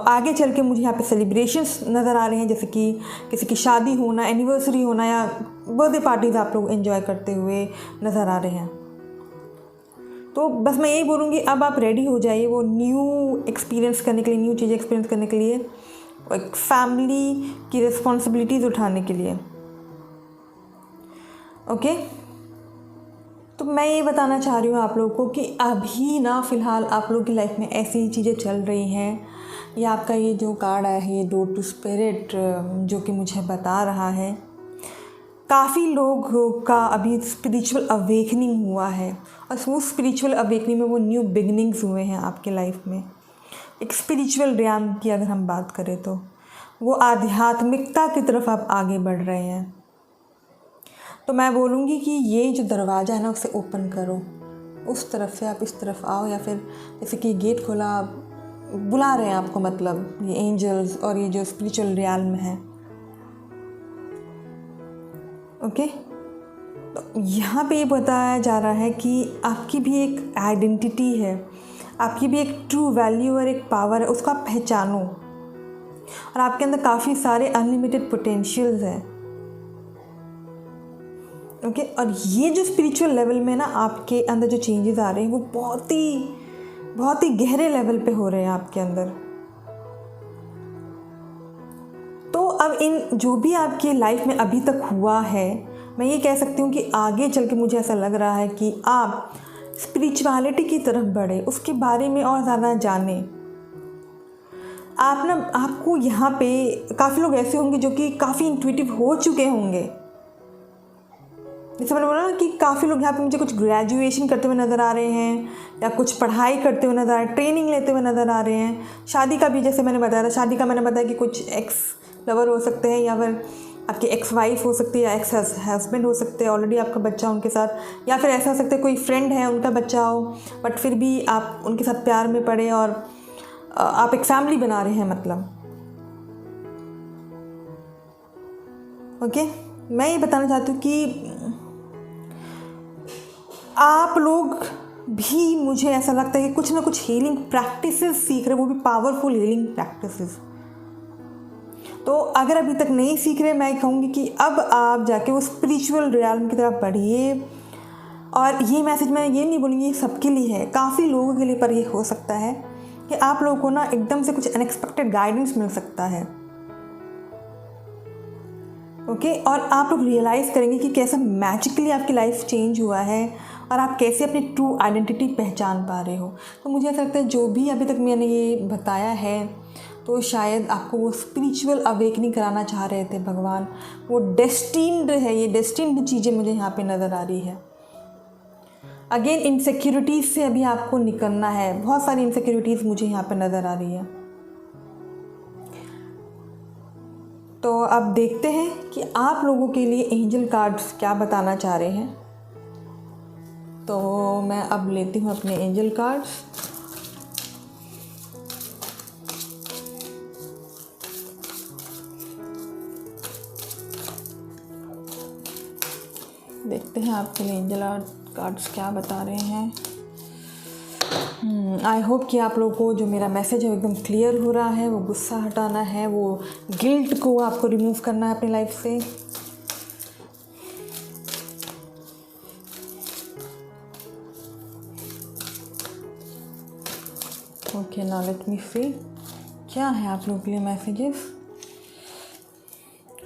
[SPEAKER 1] आगे चल के मुझे यहाँ पे सेलिब्रेशंस नज़र आ रहे हैं, जैसे कि किसी की शादी होना, एनिवर्सरी होना या बर्थडे पार्टीज़ आप लोग एंजॉय करते हुए नज़र आ रहे हैं। तो बस मैं यही बोलूँगी, अब आप रेडी हो जाइए वो न्यू एक्सपीरियंस करने के लिए, न्यू चीज़ें एक्सपीरियंस करने के लिए, एक फैमिली की रिस्पॉन्सिबिलिटीज़ उठाने के लिए। ओके, तो मैं ये बताना चाह रही हूँ आप लोगों को कि अभी ना फ़िलहाल आप लोगों की लाइफ में ऐसी ही चीज़ें चल रही हैं। ये आपका ये जो कार्ड आया है, ये डोर टू स्पिरिट, जो कि मुझे बता रहा है काफ़ी लोगों का अभी स्पिरिचुअल अवेकनिंग हुआ है, और वो स्पिरिचुअल अवेकनिंग में वो न्यू बिगनिंग्स हुए हैं आपके लाइफ में। एक स्पिरिचुअल रियाम की अगर हम बात करें तो वो आध्यात्मिकता की तरफ आप आगे बढ़ रहे हैं। तो मैं बोलूँगी कि ये जो दरवाज़ा है ना, उसे ओपन करो, उस तरफ से आप इस तरफ आओ, या फिर जैसे कि गेट खोला, बुला रहे हैं आपको, मतलब ये एंजल्स और ये जो स्पिरिचुअल रियाल्म है। ओके, तो यहाँ पे ये बताया जा रहा है कि आपकी भी एक आइडेंटिटी है, आपकी भी एक ट्रू वैल्यू और एक पावर है, उसको आप पहचानो, और आपके अंदर काफ़ी सारे अनलिमिटेड पोटेंशियल्स हैं। ओके, और ये जो स्पिरिचुअल लेवल में ना आपके अंदर जो चेंजेस आ रहे हैं वो बहुत ही गहरे लेवल पे हो रहे हैं आपके अंदर। तो अब इन जो भी आपकी लाइफ में अभी तक हुआ है, मैं ये कह सकती हूँ कि आगे चल के मुझे ऐसा लग रहा है कि आप स्पिरिचुअलिटी की तरफ बढ़े, उसके बारे में और ज़्यादा जानें। आपको यहाँ पे काफ़ी लोग ऐसे होंगे जो कि काफ़ी इंट्यूटिव हो चुके होंगे। जैसे मैंने बोला ना कि काफ़ी लोग यहाँ पे मुझे कुछ ग्रेजुएशन करते हुए नज़र आ रहे हैं, या कुछ पढ़ाई करते हुए नज़र आ रहे हैं, ट्रेनिंग लेते हुए नज़र आ रहे हैं। शादी का भी जैसे मैंने बताया था, शादी का मैंने बताया कि कुछ एक्स लवर हो सकते हैं, या फिर आपकी एक्स वाइफ हो सकती है, या एक्स हस्बैंड हो सकते हैं, ऑलरेडी आपका बच्चा उनके साथ, या फिर ऐसा हो सकता है कोई फ्रेंड है, उनका बच्चा हो, बट फिर भी आप उनके साथ प्यार में पड़े और आप एक फैमिली बना रहे हैं, मतलब। ओके, मैं ये बताना चाहती हूँ कि आप लोग भी, मुझे ऐसा लगता है कि कुछ ना कुछ हीलिंग प्रैक्टिसेस सीख रहे हैं, वो भी पावरफुल हीलिंग प्रैक्टिसेस। तो अगर अभी तक नहीं सीख रहे, मैं कहूँगी कि अब आप जाके वो स्पिरिचुअल रियल्म की तरफ बढ़िए। और ये मैसेज मैं ये नहीं बोलूँगी सबके लिए है, काफ़ी लोगों के लिए, पर ये हो सकता है कि आप लोगों को ना एकदम से कुछ अनएक्सपेक्टेड गाइडेंस मिल सकता है। ओके, और आप लोग रियलाइज़ करेंगे कि कैसा मैजिकली आपकी लाइफ चेंज हुआ है और आप कैसे अपनी ट्रू आइडेंटिटी पहचान पा रहे हो। तो मुझे ऐसा लगता है जो भी अभी तक मैंने ये बताया है, तो शायद आपको वो स्पिरिचुअल अवेकनिंग कराना चाह रहे थे भगवान। वो डेस्टिन्ड है, ये डेस्टिन्ड चीज़ें मुझे यहाँ पे नज़र आ रही है। अगेन इनसिक्योरिटीज़ से अभी आपको निकलना है, बहुत सारी इनसिक्योरिटीज़ मुझे यहाँ पे नज़र आ रही है। तो अब देखते हैं कि आप लोगों के लिए एंजल कार्ड्स क्या बताना चाह रहे हैं। तो मैं अब लेती हूँ अपने एंजल कार्ड्स। देखते हैं आपके लिए एंजल कार्ड्स क्या बता रहे हैं। आई होप कि आप लोगों को जो मेरा मैसेज है वो एकदम क्लियर हो रहा है। वो गुस्सा हटाना है, वो गिल्ट को आपको रिमूव करना है अपनी लाइफ से। ओके, नाउ लेट मी सी क्या है आप लोगों के लिए मैसेजेस।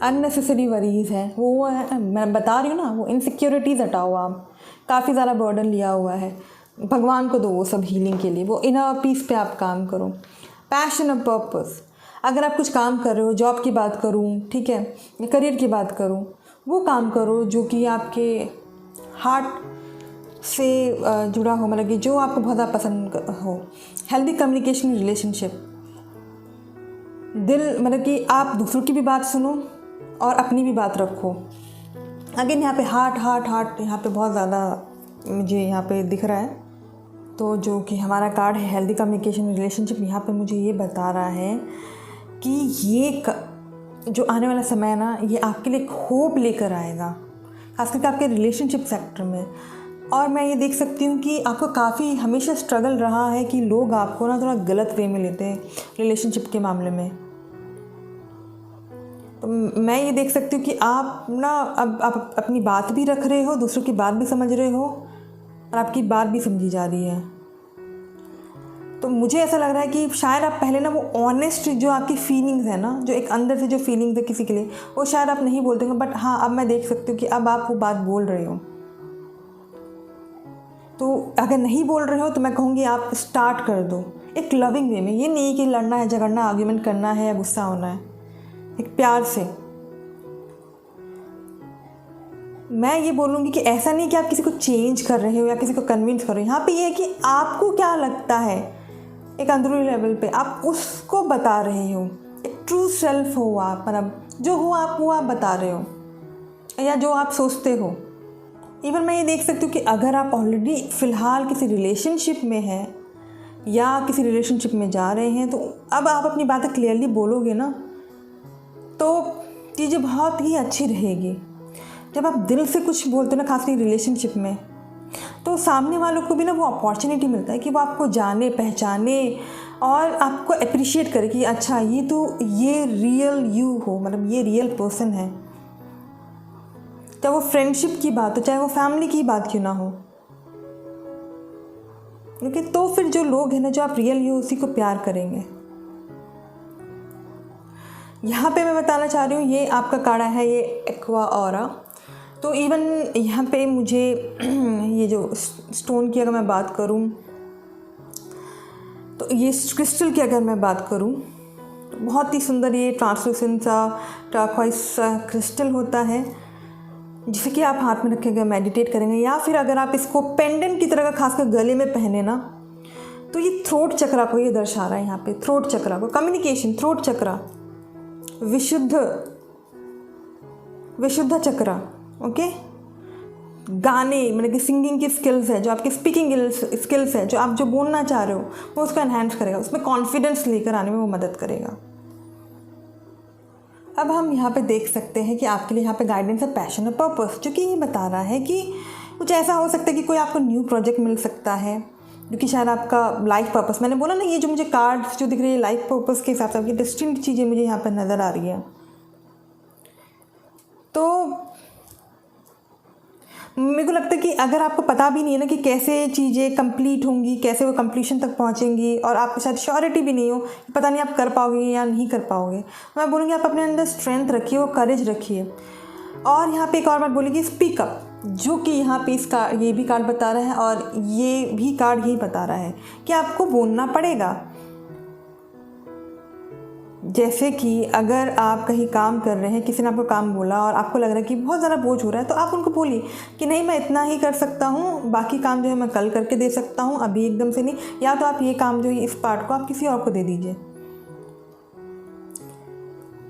[SPEAKER 1] अननेसेसरी वरीज़ है, वो है, मैं बता रही हूँ ना, वो इनसिक्योरिटीज़ हटाओ। आप काफ़ी ज़्यादा बर्डन लिया हुआ है, भगवान को दो वो सब हीलिंग के लिए। वो इनर पीस पे आप काम करो। पैशन और पर्पस, अगर आप कुछ काम कर रहे हो, जॉब की बात करूँ, ठीक है, या करियर की बात करूँ, वो काम करो जो कि आपके हार्ट से जुड़ा हो, मतलब कि जो आपको बहुत ज़्यादा पसंद हो। हेल्दी कम्युनिकेशन रिलेशनशिप, दिल, मतलब कि आप दूसरों की भी बात सुनो और अपनी भी बात रखो। अगेन यहाँ पे हार्ट यहाँ पे बहुत ज़्यादा मुझे यहाँ पे दिख रहा है। तो जो कि हमारा कार्ड है हेल्दी कम्युनिकेशन रिलेशनशिप, यहाँ पे मुझे ये बता रहा है कि ये जो आने वाला समय है ना, ये आपके लिए एक होप लेकर आएगा, खास करके आपके रिलेशनशिप सेक्टर में। और मैं ये देख सकती हूँ कि आपको काफ़ी हमेशा स्ट्रगल रहा है कि लोग आपको ना थोड़ा गलत वे में लेते हैं रिलेशनशिप के मामले में। तो मैं ये देख सकती हूँ कि आप ना अब आप अपनी बात भी रख रहे हो, दूसरों की बात भी समझ रहे हो और आपकी बात भी समझी जा रही है। तो मुझे ऐसा लग रहा है कि शायद आप पहले ना वो ऑनेस्ट जो आपकी फीलिंग्स है ना, जो एक अंदर से जो फीलिंग्स है किसी के लिए, वो शायद आप नहीं बोलते हो, बट हाँ अब मैं देख सकती हूँ कि अब आप वो बात बोल रहे हो। तो अगर नहीं बोल रहे हो तो मैं कहूँगी आप स्टार्ट कर दो एक लविंग वे में। ये नहीं कि लड़ना है, झगड़ना, आर्ग्यूमेंट करना है या गुस्सा होना है, एक प्यार से। मैं ये बोलूँगी कि ऐसा नहीं कि आप किसी को चेंज कर रहे हो या किसी को कन्विंस कर रहे हो। यहाँ पे ये है कि आपको क्या लगता है, एक अंदरूनी लेवल पे आप उसको बता रहे हो। एक ट्रू सेल्फ हो आप, मतलब जो हो आप वो आप बता रहे हो या जो आप सोचते हो। इवन मैं ये देख सकती हूँ कि अगर आप ऑलरेडी फ़िलहाल किसी रिलेशनशिप में हैं या किसी रिलेशनशिप में जा रहे हैं, तो अब आप अपनी बातें क्लियरली बोलोगे ना, तो चीज़ें बहुत ही अच्छी रहेगी। जब आप दिल से कुछ बोलते हो ना, खासकर रिलेशनशिप में, तो सामने वालों को भी ना वो अपॉर्चुनिटी मिलता है कि वो आपको जाने, पहचाने और आपको अप्रिशिएट करे कि अच्छा ये रियल यू हो, मतलब ये रियल पर्सन है। चाहे वो फ्रेंडशिप की बात हो, चाहे वो फैमिली की बात क्यों ना हो, क्योंकि तो फिर जो लोग हैं ना, जो आप रियल यू, उसी को प्यार करेंगे। यहाँ पे मैं बताना चाह रही हूँ, ये आपका कार्ड है, ये एक्वा ऑरा। तो इवन यहाँ पे मुझे ये जो स्टोन की अगर मैं बात करूँ, तो ये क्रिस्टल की अगर मैं बात करूँ, तो बहुत ही सुंदर ये ट्रांसलूसेंट सा टर्कोइस क्रिस्टल होता है, जिसे कि आप हाथ में रखेंगे, मेडिटेट करेंगे, या फिर अगर आप इसको पेंडेंट की तरह का खासकर गले में पहने ना, तो ये थ्रोट चक्रा को ये दर्शा रहा है। यहाँ पे थ्रोट चक्रा को, कम्युनिकेशन, थ्रोट चक्रा, विशुद्ध चक्रा, ओके। गाने, मतलब कि सिंगिंग की स्किल्स है, जो आपकी स्पीकिंग स्किल्स है, जो आप जो बोलना चाह रहे हो, वो उसको एनहांस करेगा, उसमें कॉन्फिडेंस लेकर आने में वो मदद करेगा। अब हम यहाँ पे देख सकते हैं कि आपके लिए यहाँ पे गाइडेंस है पैशन और पर्पस, जो कि ये बता रहा है कि कुछ ऐसा हो सकता है कि कोई आपको न्यू प्रोजेक्ट मिल सकता है, जो कि शायद आपका लाइफ पर्पस, मैंने बोला ना, ये जो मुझे कार्ड्स जो दिख रही है लाइफ पर्पस के हिसाब से आपकी डिस्टिंक्ट चीज़ें मुझे यहाँ पर नज़र आ रही है। तो मेरे को लगता है कि अगर आपको पता भी नहीं है ना कि कैसे चीज़ें कंप्लीट होंगी, कैसे वो कंप्लीशन तक पहुंचेंगी, और आपको शायद श्योरिटी भी नहीं हो, पता नहीं आप कर पाओगे या नहीं कर पाओगे, मैं बोलूँगी आप अपने अंदर स्ट्रेंथ रखिए, वो करेज रखिए। और यहाँ पे एक और बात बोलेगी, स्पीक अप, जो कि यहाँ पे इसका ये भी कार्ड बता रहा है और ये भी कार्ड यही बता रहा है कि आपको बोलना पड़ेगा। जैसे कि अगर आप कहीं काम कर रहे हैं, किसी ने आपको काम बोला और आपको लग रहा है कि बहुत ज़्यादा बोझ हो रहा है, तो आप उनको बोलिए कि नहीं मैं इतना ही कर सकता हूँ, बाकी काम जो है मैं कल करके दे सकता हूँ, अभी एकदम से नहीं, या तो आप ये काम जो है इस पार्ट को आप किसी और को दे दीजिए।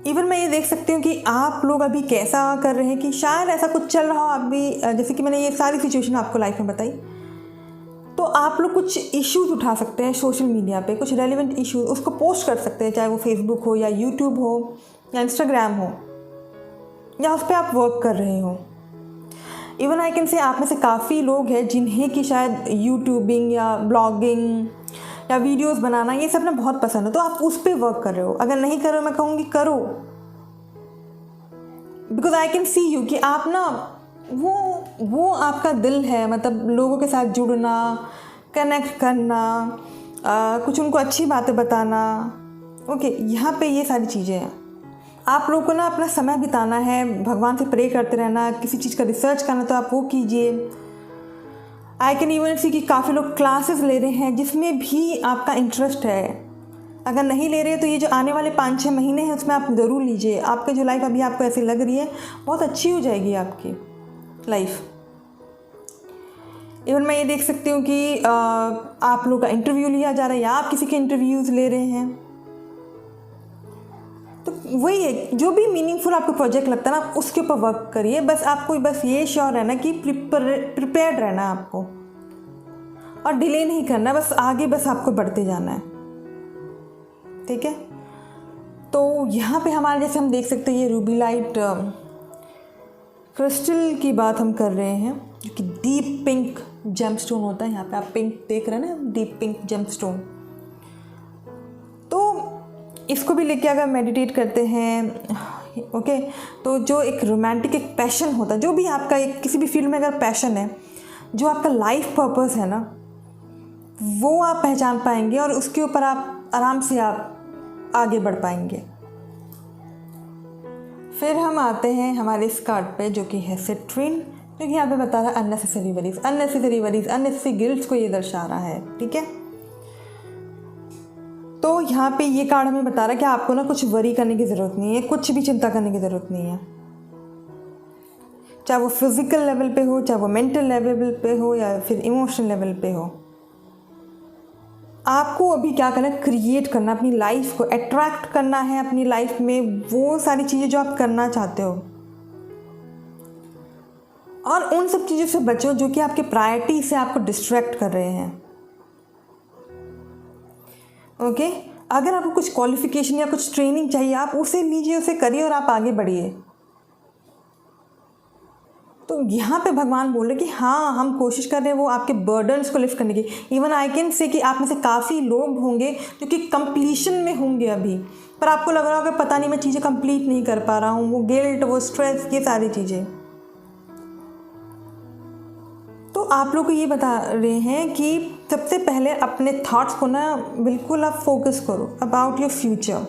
[SPEAKER 1] इवन मैं ये देख सकती हूँ कि आप लोग अभी कैसा कर रहे हैं कि शायद ऐसा कुछ चल रहा हो अभी, जैसे कि मैंने ये सारी सिचुएशन आपको लाइफ में बताई, तो आप लोग कुछ इश्यूज उठा सकते हैं सोशल मीडिया पे, कुछ रेलिवेंट इश्यूज उसको पोस्ट कर सकते हैं, चाहे वो फेसबुक हो या यूट्यूब हो या इंस्टाग्राम हो, या उस पर आप वर्क कर रहे हो। इवन आई कैन से आप में से काफ़ी लोग हैं जिन्हें कि शायद यूट्यूबिंग या ब्लॉगिंग या वीडियोस बनाना ये सब ना बहुत पसंद है, तो आप उस पर वर्क कर रहे हो। अगर नहीं कर रहे हो, मैं कहूँगी करो, because I can see you कि आप ना वो आपका दिल है, मतलब लोगों के साथ जुड़ना, कनेक्ट करना, कुछ उनको अच्छी बातें बताना, ओके। यहाँ पे ये सारी चीज़ें हैं। आप लोगों को ना अपना समय बिताना है, भगवान से प्रे करते रहना, किसी चीज़ का रिसर्च करना तो आप वो कीजिए। आई कैन इवन सी कि काफ़ी लोग क्लासेस ले रहे हैं जिसमें भी आपका इंटरेस्ट है। अगर नहीं ले रहे तो ये जो आने वाले 5-6 महीने हैं उसमें आप ज़रूर लीजिए। आपकी जो लाइफ अभी आपको ऐसी लग रही है बहुत अच्छी हो जाएगी आपकी लाइफ। इवन मैं ये देख सकती हूँ कि आप लोग का इंटरव्यू लिया जा रहा है या आप किसी के इंटरव्यूज़ ले रहे हैं, तो वही है, जो भी मीनिंगफुल आपको प्रोजेक्ट लगता है ना आप उसके ऊपर वर्क करिए। बस आपको बस ये श्योर रहना कि प्रिपेयर्ड रहना है आपको। और डिले नहीं करना, बस आगे बस आपको बढ़ते जाना है। ठीक है, तो यहाँ पे हमारे जैसे हम देख सकते हैं ये रूबी लाइट क्रिस्टल की बात हम कर रहे हैं, जो कि डीप पिंक जेमस्टोन होता है। यहाँ पे आप पिंक देख रहे हैं ना, डीप पिंक जेमस्टोन। तो इसको भी लेके अगर मेडिटेट करते हैं, ओके, तो जो एक रोमांटिक एक पैशन होता है, जो भी आपका एक किसी भी फील्ड में अगर पैशन है, जो आपका लाइफ पर्पस है ना, वो आप पहचान पाएंगे और उसके ऊपर आप आराम से आप आगे बढ़ पाएंगे। फिर हम आते हैं हमारे इस कार्ड पे, जो कि है सिट्रिन, जो कि यहाँ पे बता रहा है unnecessary worries, unnecessary worries, unnecessary gilts को ये दर्शा रहा है। ठीक है, तो यहाँ पे ये कार्ड हमें बता रहा है कि आपको ना कुछ वरी करने की ज़रूरत नहीं है, कुछ भी चिंता करने की ज़रूरत नहीं है, चाहे वो फिज़िकल लेवल पे हो, चाहे वो मेंटल लेवल पे हो, या फिर इमोशनल लेवल पे हो। आपको अभी क्या करना है, क्रिएट करना, अपनी लाइफ को अट्रैक्ट करना है, अपनी लाइफ में वो सारी चीज़ें जो आप करना चाहते हो, और उन सब चीज़ों से बचो जो कि आपके प्रायोरिटी से आपको डिस्ट्रैक्ट कर रहे हैं। ओके, अगर आपको कुछ क्वालिफिकेशन या कुछ ट्रेनिंग चाहिए, आप उसे लीजिए, उसे करिए और आप आगे बढ़िए। तो यहाँ पे भगवान बोल रहे कि हाँ, हम कोशिश कर रहे हैं वो आपके बर्डन्स को लिफ्ट करने की। इवन आई कैन से कि आप में से काफ़ी लोग होंगे जो कि कंप्लीशन में होंगे अभी, पर आपको लग रहा होगा पता नहीं मैं चीज़ें कंप्लीट नहीं कर पा रहा हूँ, वो गिल्ट, वो स्ट्रेस, ये सारी चीज़ें। तो आप लोग को ये बता रहे हैं कि सबसे पहले अपने थॉट्स को ना बिल्कुल आप फोकस करो अबाउट योर फ्यूचर।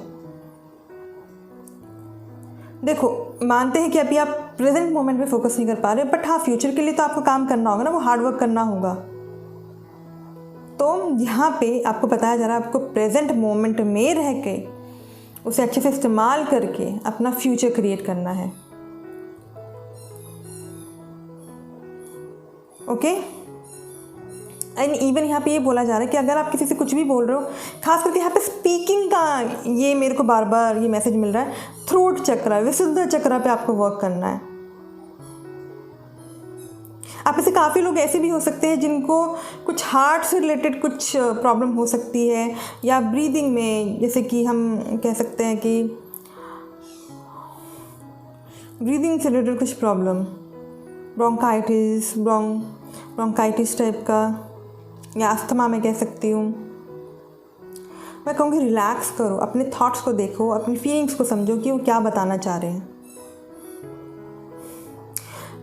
[SPEAKER 1] देखो, मानते हैं कि अभी आप प्रेजेंट मोमेंट में फोकस नहीं कर पा रहे, बट हाँ, फ्यूचर के लिए तो आपको काम करना होगा ना, वो हार्ड वर्क करना होगा। तो यहाँ पे आपको बताया जा रहा है आपको प्रेजेंट मोमेंट में रह के उसे अच्छे से इस्तेमाल करके अपना फ्यूचर क्रिएट करना है। ओके, एंड इवन यहाँ पे ये बोला जा रहा है कि अगर आप किसी से कुछ भी बोल रहे हो, खास करके यहाँ पे स्पीकिंग का ये मेरे को बार बार ये मैसेज मिल रहा है, थ्रोट चक्र, विशुद्ध चक्र पे आपको वर्क करना है। आप में से काफ़ी लोग ऐसे भी हो सकते हैं जिनको कुछ हार्ट से रिलेटेड कुछ प्रॉब्लम हो सकती है, या ब्रीदिंग में, जैसे कि हम कह सकते हैं कि ब्रीदिंग से रिलेटेड कुछ प्रॉब्लम, ब्रोंकाइटिस टाइप का, या अस्थमा में कह सकती हूँ। मैं कहूँगी रिलैक्स करो, अपने थॉट्स को देखो, अपनी फीलिंग्स को समझो कि वो क्या बताना चाह रहे हैं।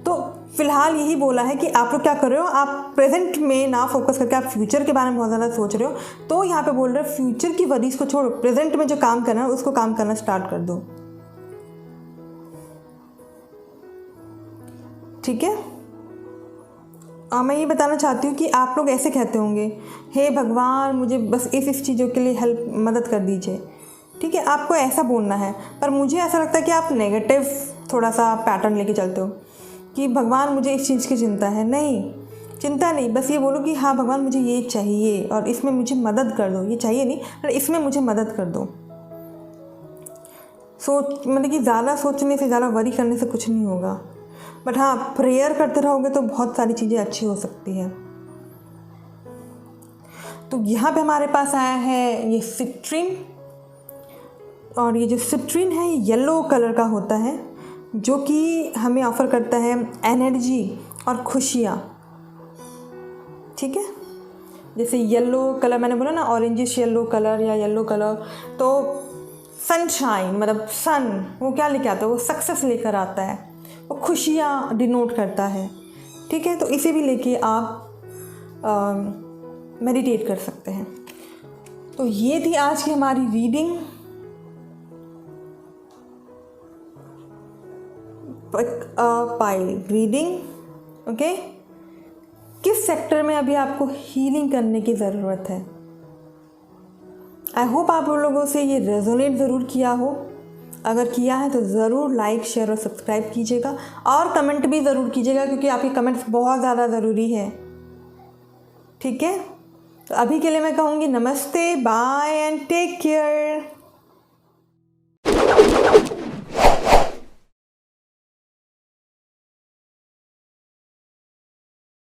[SPEAKER 1] तो फिलहाल यही बोला है कि आप लोग क्या कर रहे हो, आप प्रेजेंट में ना फोकस करके आप फ्यूचर के बारे में बहुत ज़्यादा सोच रहे हो। तो यहाँ पे बोल रहे हैं फ्यूचर की वरीज को छोड़ो, प्रेजेंट में जो काम करना है उसको काम करना स्टार्ट कर दो। ठीक है, मैं ये बताना चाहती हूँ कि आप लोग ऐसे कहते होंगे, हे भगवान मुझे बस इस चीज़ों के लिए हेल्प, मदद कर दीजिए। ठीक है, आपको ऐसा बोलना है, पर मुझे ऐसा लगता है कि आप नेगेटिव थोड़ा सा पैटर्न लेके चलते हो कि भगवान मुझे इस चीज़ की चिंता है। नहीं, चिंता नहीं, बस ये बोलो कि हाँ भगवान मुझे ये चाहिए और इसमें मुझे मदद कर दो। ये चाहिए नहीं, पर इसमें मुझे मदद कर दो। मतलब कि ज़्यादा सोचने से, ज़्यादा वरी करने से कुछ नहीं होगा, बट हाँ, प्रेयर करते रहोगे तो बहुत सारी चीज़ें अच्छी हो सकती हैं। तो यहाँ पे हमारे पास आया है ये सिट्रिन, और ये जो सिट्रिन है ये येलो कलर का होता है, जो कि हमें ऑफ़र करता है एनर्जी और खुशियाँ। ठीक है, जैसे येलो कलर मैंने बोला ना, ऑरेंजिश येलो कलर या येलो कलर, तो सनशाइन, मतलब सन वो क्या लेके आता है, वो सक्सेस लेकर आता है, वो खुशियाँ डिनोट करता है। ठीक है, तो इसे भी लेके आप मेडिटेट कर सकते हैं। तो ये थी आज की हमारी रीडिंग। Pile reading. ओके, किस सेक्टर में अभी आपको हीलिंग करने की ज़रूरत है। आई होप आप लोगों से ये रेजोनेट ज़रूर किया हो। अगर किया है तो ज़रूर लाइक, शेयर और सब्सक्राइब कीजिएगा, और कमेंट भी ज़रूर कीजिएगा, क्योंकि आपके कमेंट्स बहुत ज़्यादा ज़रूरी है। ठीक है, तो अभी के लिए मैं कहूँगी नमस्ते, बाय एंड टेक केयर।